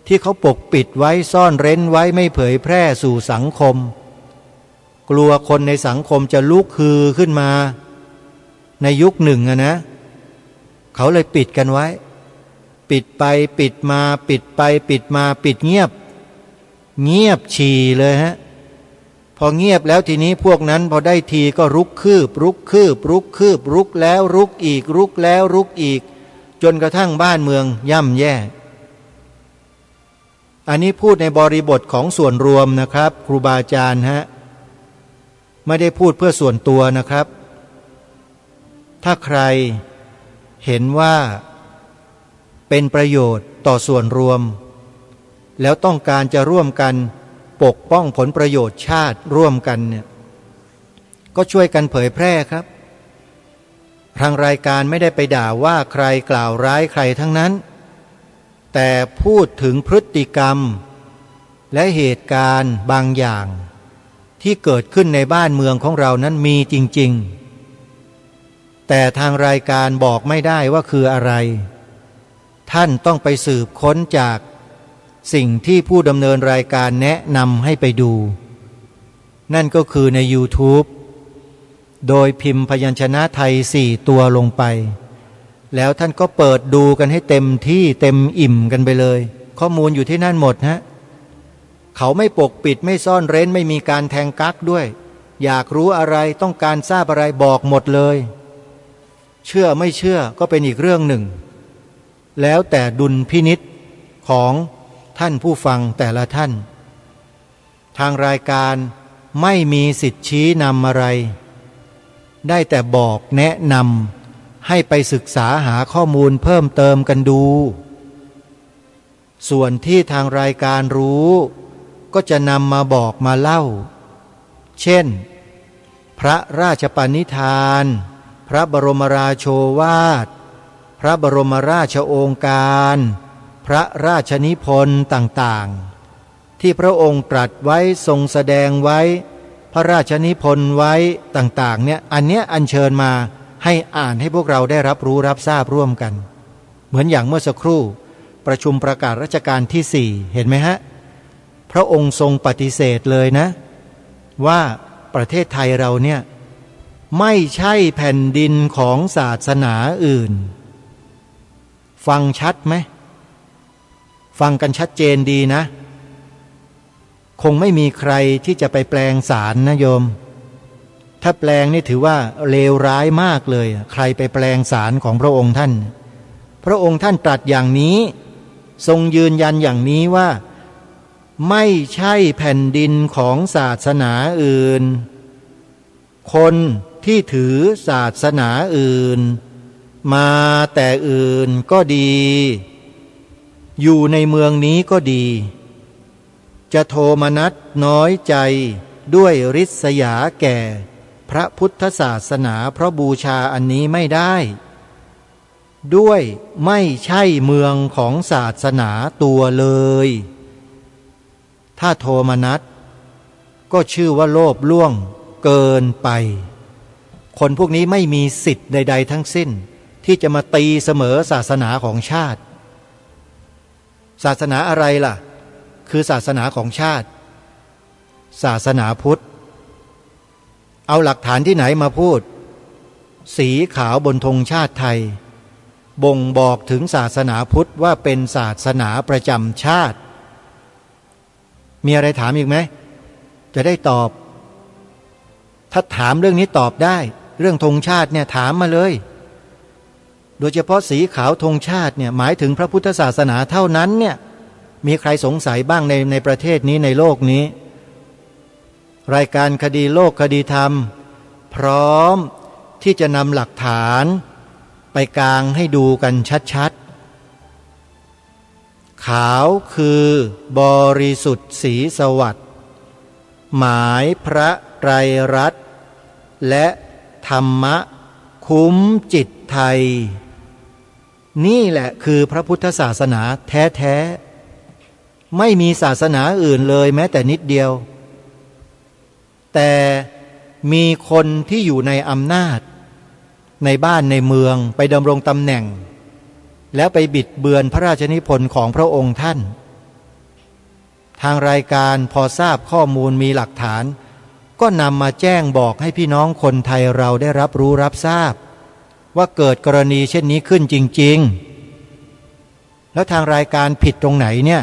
ที่เขาปกปิดไว้ซ่อนเร้นไว้ไม่เผยแพร่สู่สังคมกลัวคนในสังคมจะลุกฮือขึ้นมาในยุคหนึ่งนะเขาเลยปิดกันไว้ปิดไปปิดมาปิดไปปิดมาปิดเงียบฉี่เลยฮะพอเงียบแล้วทีนี้พวกนั้นพอได้ทีก็รุกคืบรุกแล้วรุกอีกรุกแล้วรุกอีกจนกระทั่งบ้านเมืองย่ำแย่อันนี้พูดในบริบทของส่วนรวมนะครับครูบาอาจารย์ฮะไม่ได้พูดเพื่อส่วนตัวนะครับถ้าใครเห็นว่าเป็นประโยชน์ต่อส่วนรวมแล้วต้องการจะร่วมกันปกป้องผลประโยชน์ชาติร่วมกันเนี่ยก็ช่วยกันเผยแพร่ครับทางรายการไม่ได้ไปด่าว่าใครกล่าวร้ายใครทั้งนั้นแต่พูดถึงพฤติกรรมและเหตุการณ์บางอย่างที่เกิดขึ้นในบ้านเมืองของเรานั้นมีจริงๆแต่ทางรายการบอกไม่ได้ว่าคืออะไรท่านต้องไปสืบค้นจากสิ่งที่ผู้ดำเนินรายการแนะนำให้ไปดูนั่นก็คือใน YouTube โดยพิมพ์พยัญชนะไทย4 ตัวลงไปแล้วท่านก็เปิดดูกันให้เต็มที่เต็มอิ่มกันไปเลยข้อมูลอยู่ที่นั่นหมดฮะเขาไม่ปกปิดไม่ซ่อนเร้นไม่มีการแทงกั๊กด้วยอยากรู้อะไรต้องการทราบอะไรบอกหมดเลยเชื่อไม่เชื่อก็เป็นอีกเรื่องหนึ่งแล้วแต่ดุลพินิจของท่านผู้ฟังแต่ละท่านทางรายการไม่มีสิทธิชี้นำอะไรได้แต่บอกแนะนำให้ไปศึกษาหาข้อมูลเพิ่มเติมกันดูส่วนที่ทางรายการรู้ก็จะนำมาบอกมาเล่าเช่นพระราชปณิธานพระบรมราโชวาทพระบรมราชโองการพระราชนิพนธ์ต่างๆที่พระองค์ตรัสไว้ทรงแสดงไว้พระราชนิพนธ์ไว้ต่างๆเนี่ยอันเนี้ยอัญเชิญมาให้อ่านให้พวกเราได้รับรู้รับทราบร่วมกันเหมือนอย่างเมื่อสักครู่ประชุมประกาศราชการที่4เห็นไหมฮะพระองค์ทรงปฏิเสธเลยนะว่าประเทศไทยเราเนี่ยไม่ใช่แผ่นดินของศาสนาอื่นฟังชัดไหมฟังกันชัดเจนดีนะคงไม่มีใครที่จะไปแปลงสารนะโยมถ้าแปลงนี่ถือว่าเลวร้ายมากเลยใครไปแปลงสารของพระองค์ท่านพระองค์ท่านตรัสอย่างนี้ทรงยืนยันอย่างนี้ว่าไม่ใช่แผ่นดินของศาสนาอื่นคนที่ถือศาสนาอื่นมาแต่อื่นก็ดีอยู่ในเมืองนี้ก็ดีจะโทมนัสน้อยใจด้วยริษยาแก่พระพุทธศาสนาเพราะบูชาอันนี้ไม่ได้ด้วยไม่ใช่เมืองของศาสนาตัวเลยถ้าโทมนัสก็ชื่อว่าโลภล่วงเกินไปคนพวกนี้ไม่มีสิทธิ์ใดๆทั้งสิ้นที่จะมาตีเสมอศาสนาของชาติศาสนาอะไรล่ะคือศาสนาของชาติศาสนาพุทธเอาหลักฐานที่ไหนมาพูดสีขาวบนธงชาติไทยบ่งบอกถึงศาสนาพุทธว่าเป็นศาสนาประจำชาติมีอะไรถามอีกไหมจะได้ตอบถ้าถามเรื่องนี้ตอบได้เรื่องธงชาติเนี่ยถามมาเลยโดยเฉพาะสีขาวธงชาติเนี่ยหมายถึงพระพุทธศาสนาเท่านั้นเนี่ยมีใครสงสัยบ้างในประเทศนี้ในโลกนี้รายการคดีโลกคดีธรรมพร้อมที่จะนำหลักฐานไปกลางให้ดูกันชัดๆขาวคือบริสุทธิ์ศรีสวัสดิ์หมายพระไตรรัตน์และธรรมะคุ้มจิตไทยนี่แหละคือพระพุทธศาสนาแท้ๆ ไม่มีศาสนาอื่นเลยแม้แต่นิดเดียวแต่มีคนที่อยู่ในอำนาจในบ้านในเมืองไปดำรงตำแหน่งแล้วไปบิดเบือนพระราชนิพนธ์ของพระองค์ท่านทางรายการพอทราบข้อมูลมีหลักฐานก็นำมาแจ้งบอกให้พี่น้องคนไทยเราได้รับรู้รับทราบว่าเกิดกรณีเช่นนี้ขึ้นจริงๆแล้วทางรายการผิดตรงไหนเนี่ย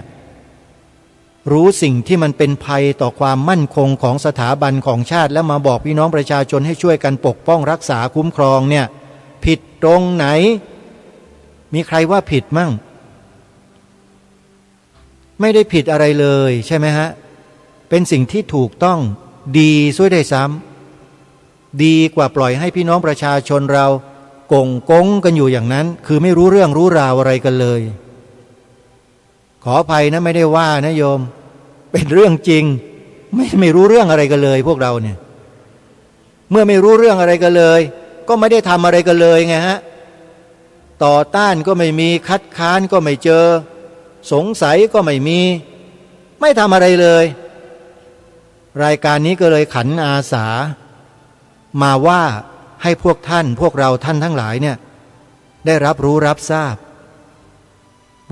รู้สิ่งที่มันเป็นภัยต่อความมั่นคงของสถาบันของชาติแล้วมาบอกพี่น้องประชาชนให้ช่วยกันปกป้องรักษาคุ้มครองเนี่ยผิดตรงไหนมีใครว่าผิดมั่งไม่ได้ผิดอะไรเลยใช่ไหมฮะเป็นสิ่งที่ถูกต้องดีช่วยได้ซ้ำดีกว่าปล่อยให้พี่น้องประชาชนเรากงกงกันอยู่อย่างนั้นคือไม่รู้เรื่องรู้ราวอะไรกันเลยขออภัยนะไม่ได้ว่านะโยมเป็นเรื่องจริงไม่รู้เรื่องอะไรกันเลยพวกเราเนี่ยเมื่อไม่รู้เรื่องอะไรกันเลยก็ไม่ได้ทำอะไรกันเลยไงฮะต่อต้านก็ไม่มีคัดค้านก็ไม่เจอสงสัยก็ไม่มีไม่ทำอะไรเลยรายการนี้ก็เลยขันอาสามาว่าให้พวกท่านพวกเราท่านทั้งหลายเนี่ยได้รับรู้รับทราบ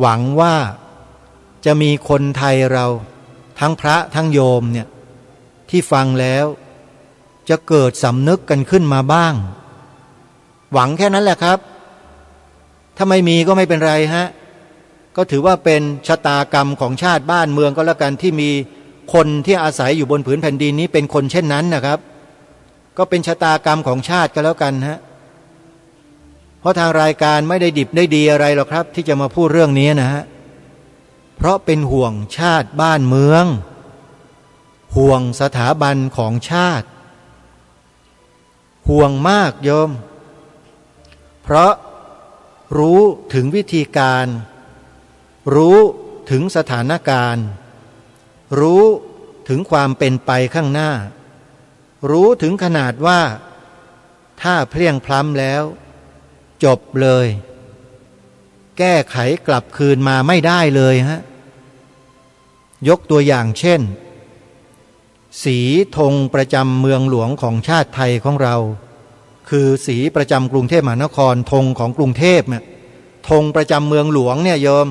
หวังว่าจะมีคนไทยเราทั้งพระทั้งโยมเนี่ยที่ฟังแล้วจะเกิดสำนึกกันขึ้นมาบ้างหวังแค่นั้นแหละครับถ้าไม่มีก็ไม่เป็นไรฮะก็ถือว่าเป็นชะตากรรมของชาติบ้านเมืองก็แล้วกันที่มีคนที่อาศัยอยู่บนผืนแผ่นดินนี้เป็นคนเช่นนั้นนะครับก็เป็นชะตากรรมของชาติก็แล้วกันฮะเพราะทางรายการไม่ได้ดิบได้ดีอะไรหรอกครับที่จะมาพูดเรื่องนี้นะฮะเพราะเป็นห่วงชาติบ้านเมืองห่วงสถาบันของชาติห่วงมากโยมเพราะรู้ถึงวิธีการรู้ถึงสถานการณ์รู้ถึงความเป็นไปข้างหน้ารู้ถึงขนาดว่าถ้าเพลียงพล้ำแล้วจบเลยแก้ไขกลับคืนมาไม่ได้เลยฮะยกตัวอย่างเช่นสีธงประจำเมืองหลวงของชาติไทยของเราคือสีประจำกรุงเทพมหานครธงของกรุงเทพเนี่ยธงประจำเมืองหลวงเนี่ยโยม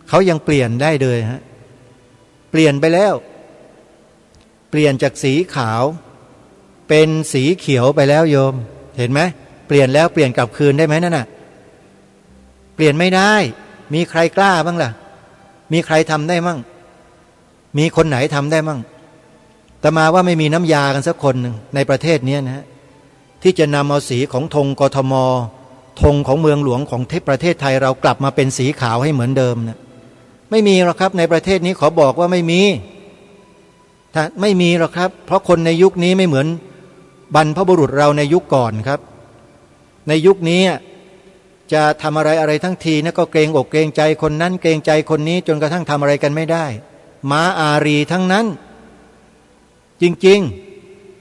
เขายังเปลี่ยนได้เลยฮะเปลี่ยนไปแล้วเปลี่ยนจากสีขาวเป็นสีเขียวไปแล้วโยมเห็นไหมเปลี่ยนแล้วเปลี่ยนกลับคืนได้ไหมนั่นน่ะเปลี่ยนไม่ได้มีใครกล้าบ้างล่ะมีใครทำได้มั่งมีคนไหนทำได้มั่งแต่มาว่าไม่มีน้ำยากันสักคนหนึ่งในประเทศนี้นะฮะที่จะนำเอาสีของธงกทมธงของเมืองหลวงของประเทศไทยเรากลับมาเป็นสีขาวให้เหมือนเดิมนะไม่มีหรอกครับในประเทศนี้ขอบอกว่าไม่มีถ้าไม่มีหรอกครับเพราะคนในยุคนี้ไม่เหมือนบรรพบุรุษเราในยุคก่อนครับในยุคนี้จะทำอะไรทั้งทีนะก็เกรงอกเกรงใจคนนั้นเกรงใจคนนี้จนกระทั่งทำอะไรกันไม่ได้ม้าอารีทั้งนั้นจริง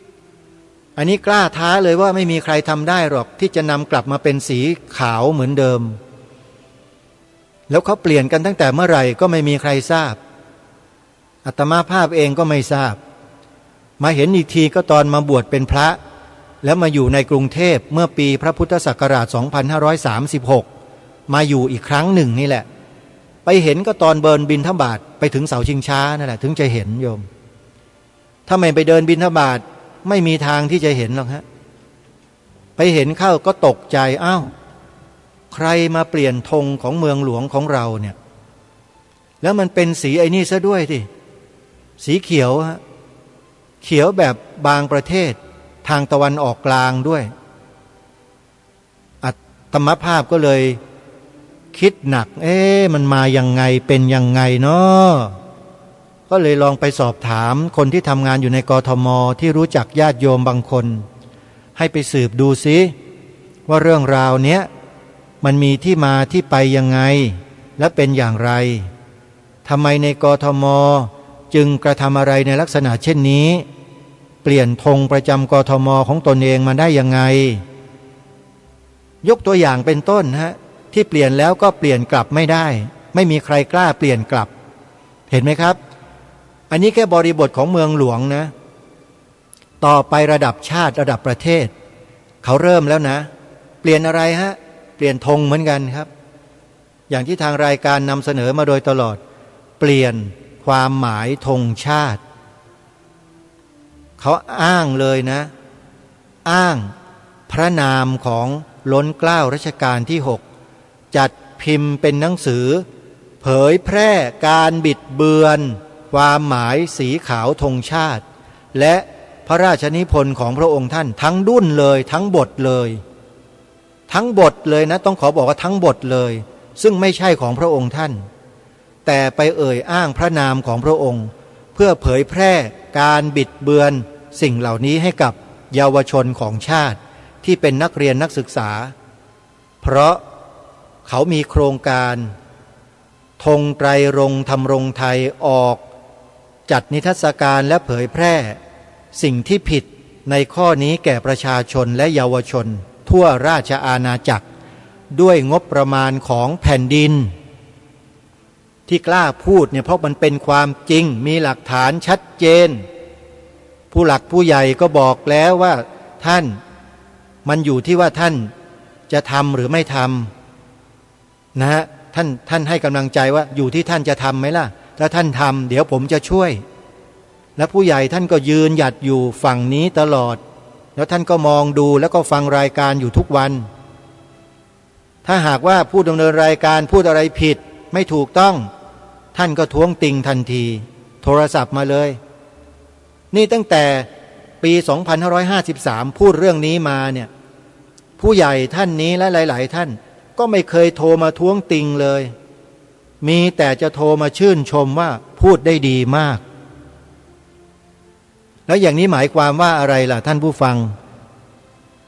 ๆอันนี้กล้าท้าเลยว่าไม่มีใครทำได้หรอกที่จะนำกลับมาเป็นสีขาวเหมือนเดิมแล้วเขาเปลี่ยนกันตั้งแต่เมื่อไหร่ก็ไม่มีใครทราบอาตมาภาพเองก็ไม่ทราบมาเห็นอีกทีก็ตอนมาบวชเป็นพระแล้วมาอยู่ในกรุงเทพเมื่อปีพระพุทธศักราช 2536 มาอยู่อีกครั้งหนึ่งนี่แหละไปเห็นก็ตอนเดินบิณฑบาตไปถึงเสาชิงช้านั่นแหละถึงจะเห็นโยมถ้าไม่ไปเดินบิณฑบาตไม่มีทางที่จะเห็นหรอกฮะไปเห็นเข้าก็ตกใจอ้าวใครมาเปลี่ยนธงของเมืองหลวงของเราเนี่ยแล้วมันเป็นสีไอ้นี่ซะด้วยที่สีเขียวฮะเขียวแบบบางประเทศทางตะวันออกกลางด้วยอัตมภาพก็เลยคิดหนักมันมายังไงเป็นยังไงเนาะก็เลยลองไปสอบถามคนที่ทำงานอยู่ในกทมที่รู้จักญาติโยมบางคนให้ไปสืบดูซิว่าเรื่องราวเนี้ยมันมีที่มาที่ไปยังไงและเป็นอย่างไรทำไมในกทมจึงกระทำอะไรในลักษณะเช่นนี้เปลี่ยนธงประจำกทมของตนเองมาได้ยังไงยกตัวอย่างเป็นต้นฮะที่เปลี่ยนแล้วก็เปลี่ยนกลับไม่ได้ ไม่มีใครกล้าเปลี่ยนกลับเห็นไหมครับอันนี้แค่บริบทของเมืองหลวงนะต่อไประดับชาติระดับประเทศเขาเริ่มแล้วนะเปลี่ยนอะไรฮะเปลี่ยนธงเหมือนกันครับอย่างที่ทางรายการนำเสนอมาโดยตลอดเปลี่ยนความหมายธงชาติเขาอ้างเลยนะอ้างพระนามของล้นเกล้ารัชกาลที่6จัดพิมพ์เป็นหนังสือเผยแพร่การบิดเบือนความหมายสีขาวธงชาติและพระราชนิพนธ์ของพระองค์ท่านทั้งดุ้นเลยทั้งบทเลยทั้งบทเลยนะต้องขอบอกว่าทั้งบทเลยซึ่งไม่ใช่ของพระองค์ท่านแต่ไปเอ่ยอ้างพระนามของพระองค์เพื่อเผยแพร่การบิดเบือนสิ่งเหล่านี้ให้กับเยาวชนของชาติที่เป็นนักเรียนนักศึกษาเพราะเขามีโครงการธงไตรรงค์ธรรมรงค์ไทยออกจัดนิทรรศการและเผยแพร่สิ่งที่ผิดในข้อนี้แก่ประชาชนและเยาวชนทั่วราชอาณาจักรด้วยงบประมาณของแผ่นดินที่กล้าพูดเนี่ยเพราะมันเป็นความจริงมีหลักฐานชัดเจนผู้หลักผู้ใหญ่ก็บอกแล้วว่าท่านมันอยู่ที่ว่าท่านจะทำหรือไม่ทำนะฮะท่านให้กำลังใจว่าอยู่ที่ท่านจะทำไหมล่ะถ้าท่านทำเดี๋ยวผมจะช่วยและผู้ใหญ่ท่านก็ยืนหยัดอยู่ฝั่งนี้ตลอดแล้วท่านก็มองดูแล้วก็ฟังรายการอยู่ทุกวันถ้าหากว่าผู้ดำเนินรายการพูดอะไรผิดไม่ถูกต้องท่านก็ท้วงติงทันทีโทรศัพท์มาเลยนี่ตั้งแต่ปี 2553 พูดเรื่องนี้มาเนี่ยผู้ใหญ่ท่านนี้และหลายๆท่านก็ไม่เคยโทรมาท้วงติงเลยมีแต่จะโทรมาชื่นชมว่าพูดได้ดีมากแล้วอย่างนี้หมายความว่าอะไรล่ะท่านผู้ฟัง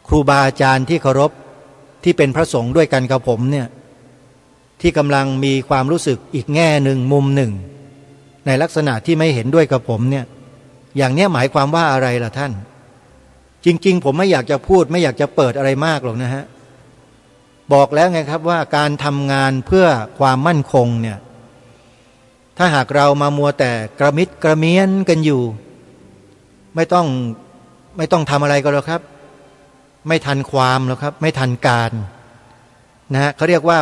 ครูบาอาจารย์ที่เคารพที่เป็นพระสงฆ์ด้วยกันกับผมเนี่ยที่กำลังมีความรู้สึกอีกแง่หนึ่งมุมหนึ่งในลักษณะที่ไม่เห็นด้วยกับผมเนี่ยอย่างนี้หมายความว่าอะไรล่ะท่านจริงๆผมไม่อยากจะพูดไม่อยากจะเปิดอะไรมากหรอกนะฮะบอกแล้วไงครับว่าการทำงานเพื่อความมั่นคงเนี่ยถ้าหากเรามามัวแต่กระมิดกระเมียนกันอยู่ไม่ต้องทำอะไรก็แล้วครับไม่ทันความแล้วครับไม่ทันการนะฮะเขาเรียกว่า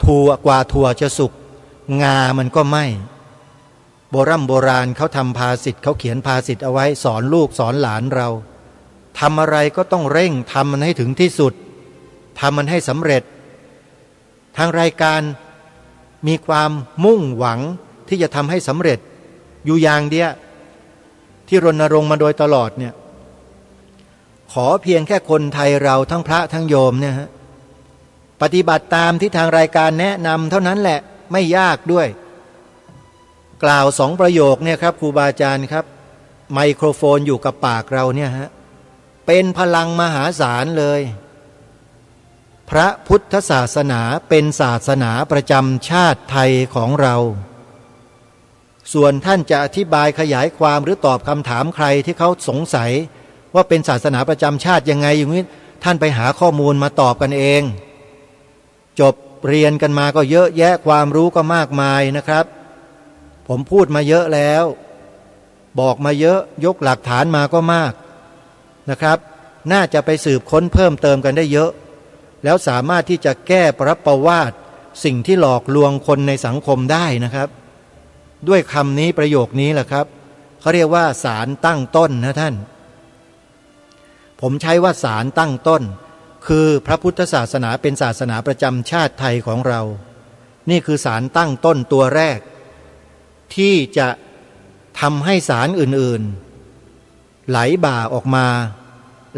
ถั่วกว่าถั่วจะสุกงามันก็ไหม้โบราณเขาทำภาษิตเขาเขียนภาษิตเอาไว้สอนลูกสอนหลานเราทำอะไรก็ต้องเร่งทำมันให้ถึงที่สุดทำมันให้สำเร็จทางรายการมีความมุ่งหวังที่จะทำให้สำเร็จอยู่อย่างเดียวที่รณรงค์มาโดยตลอดเนี่ยขอเพียงแค่คนไทยเราทั้งพระทั้งโยมเนี่ยฮะปฏิบัติตามที่ทางรายการแนะนำเท่านั้นแหละไม่ยากด้วยกล่าว2 ประโยคเนี่ยครับครูบาอาจารย์ครับไมโครโฟนอยู่กับปากเราเนี่ยฮะเป็นพลังมหาศาลเลยพระพุทธศาสนาเป็นศาสนาประจำชาติไทยของเราส่วนท่านจะอธิบายขยายความหรือตอบคำถามใครที่เขาสงสัยว่าเป็นศาสนาประจำชาติยังไงอย่างนี้ท่านไปหาข้อมูลมาตอบกันเองจบเรียนกันมาก็เยอะแยะความรู้ก็มากมายนะครับผมพูดมาเยอะแล้วบอกมาเยอะยกหลักฐานมาก็มากนะครับน่าจะไปสืบค้นเพิ่มเติมกันได้เยอะแล้วสามารถที่จะแก้ประวาทสิ่งที่หลอกลวงคนในสังคมได้นะครับด้วยคำนี้ประโยคนี้แหละครับเขาเรียกว่าศาลตั้งต้นนะท่านผมใช้ว่าศาลตั้งต้นคือพระพุทธศาสนาเป็นศาสนาประจำชาติไทยของเรานี่คือศาลตั้งต้นตัวแรกที่จะทำให้ศาลอื่นๆไหลบ่าออกมา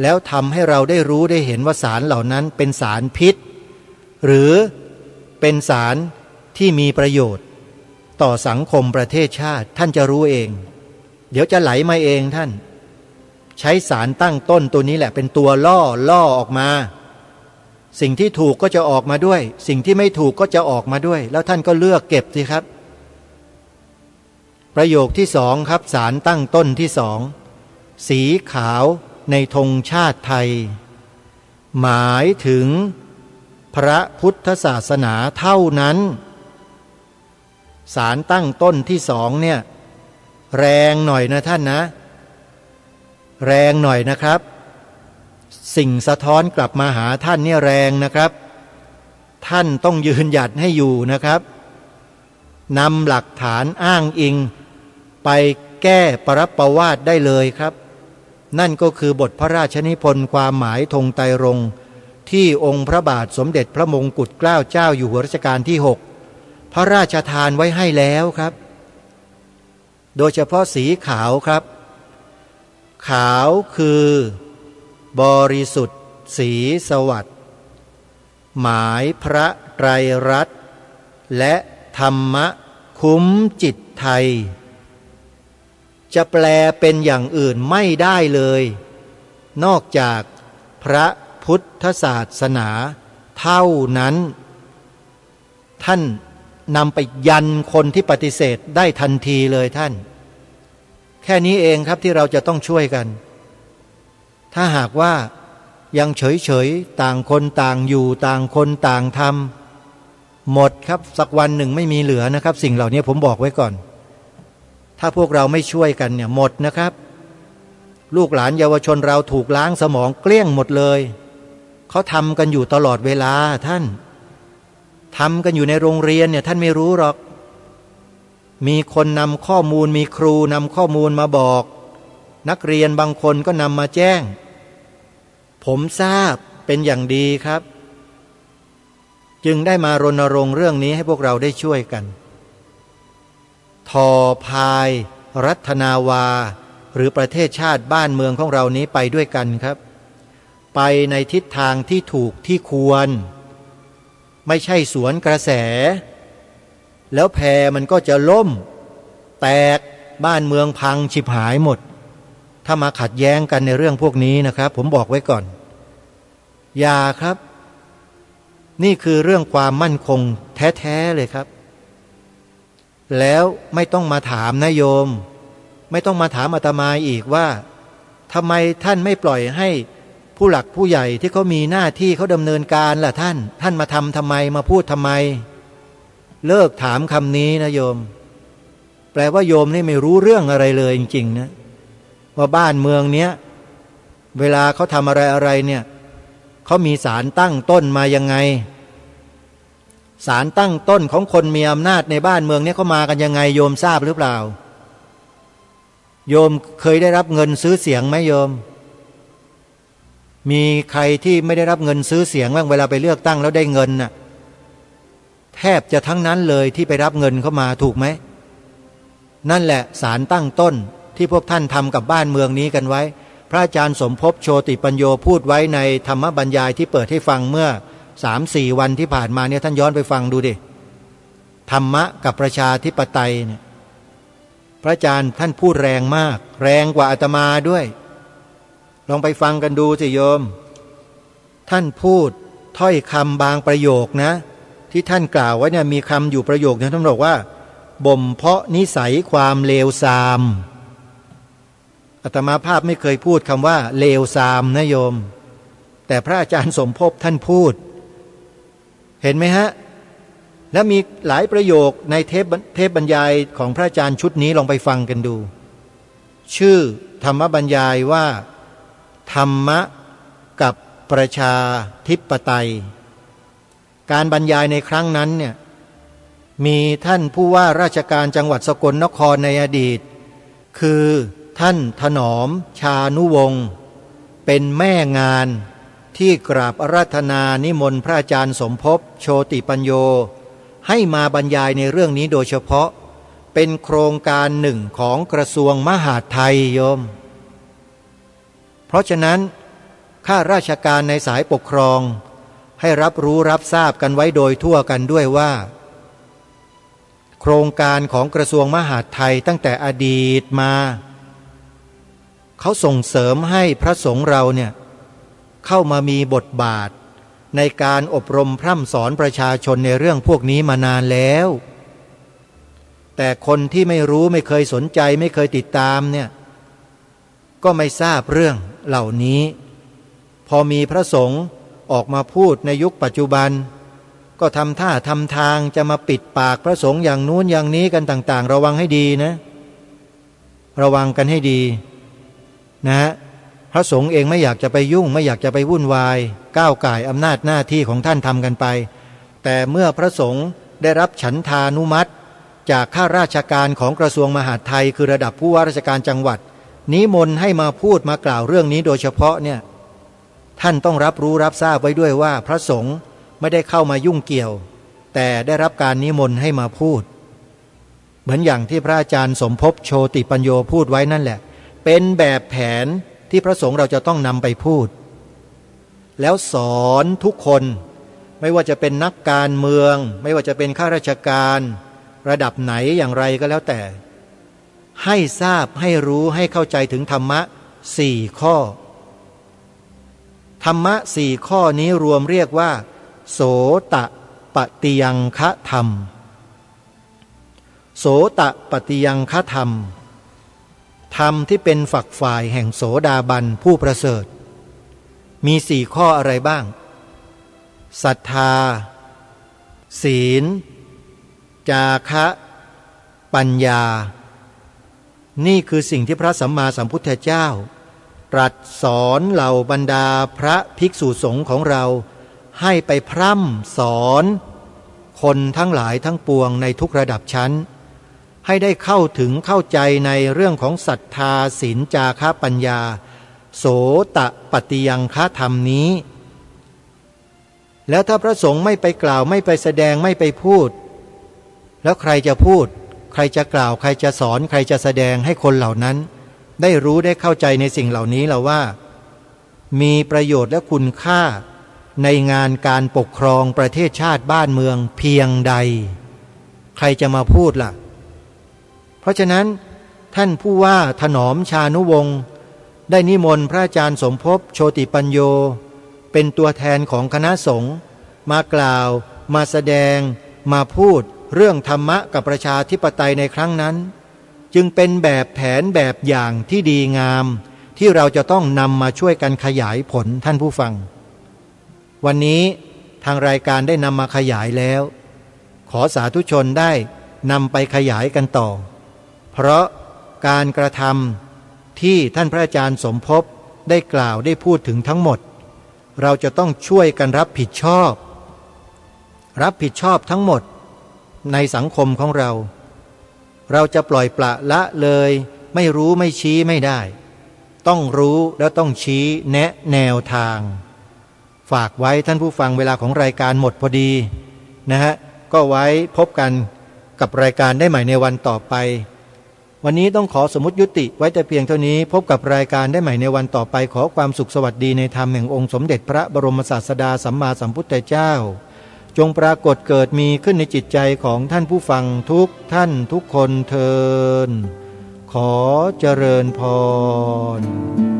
แล้วทำให้เราได้รู้ได้เห็นว่าศาลเหล่านั้นเป็นศาลพิษหรือเป็นศาลที่มีประโยชน์ต่อสังคมประเทศชาติท่านจะรู้เองเดี๋ยวจะไหลมาเองท่านใช้ศาลตั้งต้นตัวนี้แหละเป็นตัวล่อออกมาสิ่งที่ถูกก็จะออกมาด้วยสิ่งที่ไม่ถูกก็จะออกมาด้วยแล้วท่านก็เลือกเก็บสิครับประโยคที่2ครับศาลตั้งต้นที่2สีขาวในธงชาติไทยหมายถึงพระพุทธศาสนาเท่านั้น ศาลตั้งต้นที่สองเนี่ยแรงหน่อยนะท่านนะแรงหน่อยนะครับสิ่งสะท้อนกลับมาหาท่านเนี่ยแรงนะครับท่านต้องยืนหยัดให้อยู่นะครับนำหลักฐานอ้างอิงไปแก้ปรับประวาทได้เลยครับนั่นก็คือบทพระราชนิพนธ์ความหมายธงไตรรงค์ที่องค์พระบาทสมเด็จพระมงกุฎเกล้าเจ้าอยู่หัวรัชกาลที่6พระราชทานไว้ให้แล้วครับโดยเฉพาะสีขาวครับขาวคือบริสุทธิ์สีสวัสดิ์หมายพระไตรรัตน์และธรรมะคุ้มจิตไทยจะแปลเป็นอย่างอื่นไม่ได้เลยนอกจากพระพุทธศาสนาเท่านั้นท่านนำไปยันคนที่ปฏิเสธได้ทันทีเลยท่านแค่นี้เองครับที่เราจะต้องช่วยกันถ้าหากว่ายังเฉยๆต่างคนต่างอยู่ต่างคนต่างทำหมดครับสักวันหนึ่งไม่มีเหลือนะครับสิ่งเหล่านี้ผมบอกไว้ก่อนถ้าพวกเราไม่ช่วยกันเนี่ยหมดนะครับลูกหลานเยาวชนเราถูกล้างสมองเกลี้ยงหมดเลยเขาทำกันอยู่ตลอดเวลาท่านทำกันอยู่ในโรงเรียนเนี่ยท่านไม่รู้หรอกมีคนนำข้อมูลมีครูนำข้อมูลมาบอกนักเรียนบางคนก็นำมาแจ้งผมทราบเป็นอย่างดีครับจึงได้มารณรงค์เรื่องนี้ให้พวกเราได้ช่วยกันทอพายรัตนาวาหรือประเทศชาติบ้านเมืองของเรานี้ไปด้วยกันครับไปในทิศทางที่ถูกที่ควรไม่ใช่สวนกระแสแล้วแพมันก็จะล่มแตกบ้านเมืองพังฉิบหายหมดถ้ามาขัดแย้งกันในเรื่องพวกนี้นะครับผมบอกไว้ก่อนอย่าครับนี่คือเรื่องความมั่นคงแท้ๆเลยครับแล้วไม่ต้องมาถามนะโยมไม่ต้องมาถามอาตมาอีกว่าทำไมท่านไม่ปล่อยให้ผู้หลักผู้ใหญ่ที่เขามีหน้าที่เขาดำเนินการล่ะท่านมาทำไมมาพูดทำไมเลิกถามคำนี้นะโยมแปลว่าโยมนี่ไม่รู้เรื่องอะไรเลยจริงๆนะว่าบ้านเมืองเนี้ยเวลาเขาทำอะไรเนี่ยเขามีศาลตั้งต้นมายังไงศาลตั้งต้นของคนมีอำนาจในบ้านเมืองนี้เขามากันยังไงโยมทราบหรือเปล่าโยมเคยได้รับเงินซื้อเสียงไหมโยมมีใครที่ไม่ได้รับเงินซื้อเสียงบ้างเวลาไปเลือกตั้งแล้วได้เงินน่ะแทบจะทั้งนั้นเลยที่ไปรับเงินเข้ามาถูกไหมนั่นแหละศาลตั้งต้นที่พวกท่านทำกับบ้านเมืองนี้กันไว้พระอาจารย์สมภพโชติปัญโยพูดไว้ในธรรมบรรยายที่เปิดให้ฟังเมื่อ 3-4 วันที่ผ่านมาเนี่ยท่านย้อนไปฟังดูดิธรรมะกับประชาธิปไตยเนี่ยพระอาจารย์ท่านพูดแรงมากแรงกว่าอาตมาด้วยลองไปฟังกันดูสิโยมท่านพูดถ้อยคำบางประโยคนะที่ท่านกล่าวไว้เนี่ยมีคำอยู่ประโยคนึงท่านบอกว่าบ่มเพาะนิสัยความเลวทรามอาตมาภาพไม่เคยพูดคำว่าเลวทรามนะโยมแต่พระอาจารย์สมภพท่านพูดเห็นไหมฮะแล้วมีหลายประโยคในเทปบรรยายของพระอาจารย์ชุดนี้ลองไปฟังกันดูชื่อธรรมบรรยายว่าธรรมะกับประชาธิปไตยการบรรยายในครั้งนั้นเนี่ยมีท่านผู้ว่าราชการจังหวัดสกลนครในอดีตคือท่านถนอมชานุวงศ์เป็นแม่งานที่กราบอาราธนานิมนต์พระอาจารย์สมภพโชติปัญโยให้มาบรรยายในเรื่องนี้โดยเฉพาะเป็นโครงการหนึ่งของกระทรวงมหาดไทยโยมเพราะฉะนั้นข้าราชการในสายปกครองให้รับรู้รับทราบกันไว้โดยทั่วกันด้วยว่าโครงการของกระทรวงมหาดไทยตั้งแต่อดีตมาเขาส่งเสริมให้พระสงฆ์เราเนี่ยเข้ามามีบทบาทในการอบรมพร่ำสอนประชาชนในเรื่องพวกนี้มานานแล้วแต่คนที่ไม่รู้ไม่เคยสนใจไม่เคยติดตามเนี่ยก็ไม่ทราบเรื่องเหล่านี้พอมีพระสงฆ์ออกมาพูดในยุคปัจจุบัน ก็ทำท่าทำทางจะมาปิดปากพระสงฆ์อย่างนู้นอย่างนี้กันต่างๆระวังให้ดีนะระวังกันให้ดีนะพระสงฆ์เองไม่อยากจะไปยุ่งไม่อยากจะไปวุ่นวายก้าวก่ายอำนาจหน้าที่ของท่านทำกันไปแต่เมื่อพระสงฆ์ได้รับฉันทานุมัติจากข้าราชการของกระทรวงมหาดไทยคือระดับผู้ว่าราชการจังหวัดนิมนต์ให้มาพูดมากล่าวเรื่องนี้โดยเฉพาะเนี่ยท่านต้องรับรู้รับทราบไว้ด้วยว่าพระสงฆ์ไม่ได้เข้ามายุ่งเกี่ยวแต่ได้รับการนิมนต์ให้มาพูดเหมือนอย่างที่พระอาจารย์สมภพโชติปัญโยพูดไว้นั่นแหละเป็นแบบแผนที่พระสงฆ์เราจะต้องนำไปพูดแล้วสอนทุกคนไม่ว่าจะเป็นนักการเมืองไม่ว่าจะเป็นข้าราชการระดับไหนอย่างไรก็แล้วแต่ให้ทราบให้รู้ให้เข้าใจถึงธรรมะ4 ข้อธรรมะ4 ข้อนี้รวมเรียกว่าโสตปฏิยังคธรรมโสตปฏิยังคธรรมธรรมที่เป็นฝักฝ่ายแห่งโสดาบันผู้ประเสริฐมี4 ข้ออะไรบ้างศรัทธาศีลจาคะปัญญานี่คือสิ่งที่พระสัมมาสัมพุทธเจ้าตรัสสอนเหล่าบรรดาพระภิกษุสงฆ์ของเราให้ไปพร่ำสอนคนทั้งหลายทั้งปวงในทุกระดับชั้นให้ได้เข้าถึงเข้าใจในเรื่องของศรัทธาศีลจาคะปัญญาโสตปฏิยังคธรรมนี้แล้วถ้าพระสงฆ์ไม่ไปกล่าวไม่ไปแสดงไม่ไปพูดแล้วใครจะพูดใครจะกล่าวใครจะสอนใครจะแสดงให้คนเหล่านั้นได้รู้ได้เข้าใจในสิ่งเหล่านี้แล้วว่ามีประโยชน์และคุณค่าในงานการปกครองประเทศชาติบ้านเมืองเพียงใดใครจะมาพูดล่ะเพราะฉะนั้นท่านผู้ว่าถนอมชานุวงศ์ได้นิมนต์พระอาจารย์สมภพโชติปัญโยเป็นตัวแทนของคณะสงฆ์มากล่าวมาแสดงมาพูดเรื่องธรรมะกับประชาธิปไตยในครั้งนั้นจึงเป็นแบบแผนแบบอย่างที่ดีงามที่เราจะต้องนำมาช่วยกันขยายผลท่านผู้ฟังวันนี้ทางรายการได้นำมาขยายแล้วขอสาธุชนได้นำไปขยายกันต่อเพราะการกระทำที่ท่านพระอาจารย์สมภพได้กล่าวได้พูดถึงทั้งหมดเราจะต้องช่วยกันรับผิดชอบทั้งหมดในสังคมของเราเราจะปล่อยปละละเลยไม่รู้ไม่ชี้ไม่ได้ต้องรู้แล้วต้องชี้แนะแนวทางฝากไว้ท่านผู้ฟังเวลาของรายการหมดพอดีนะฮะก็ไว้พบกันกับรายการได้ใหม่ในวันต่อไปวันนี้ต้องขอสมมุติยุติไว้แต่เพียงเท่านี้พบกับรายการได้ใหม่ในวันต่อไปขอความสุขสวัสดีในธรรมแห่งองค์สมเด็จพระบรมศาสดาสัมมาสัมพุทธเจ้าจงปรากฏเกิดมีขึ้นในจิตใจของท่านผู้ฟังทุกท่านทุกคนเทอญขอเจริญพร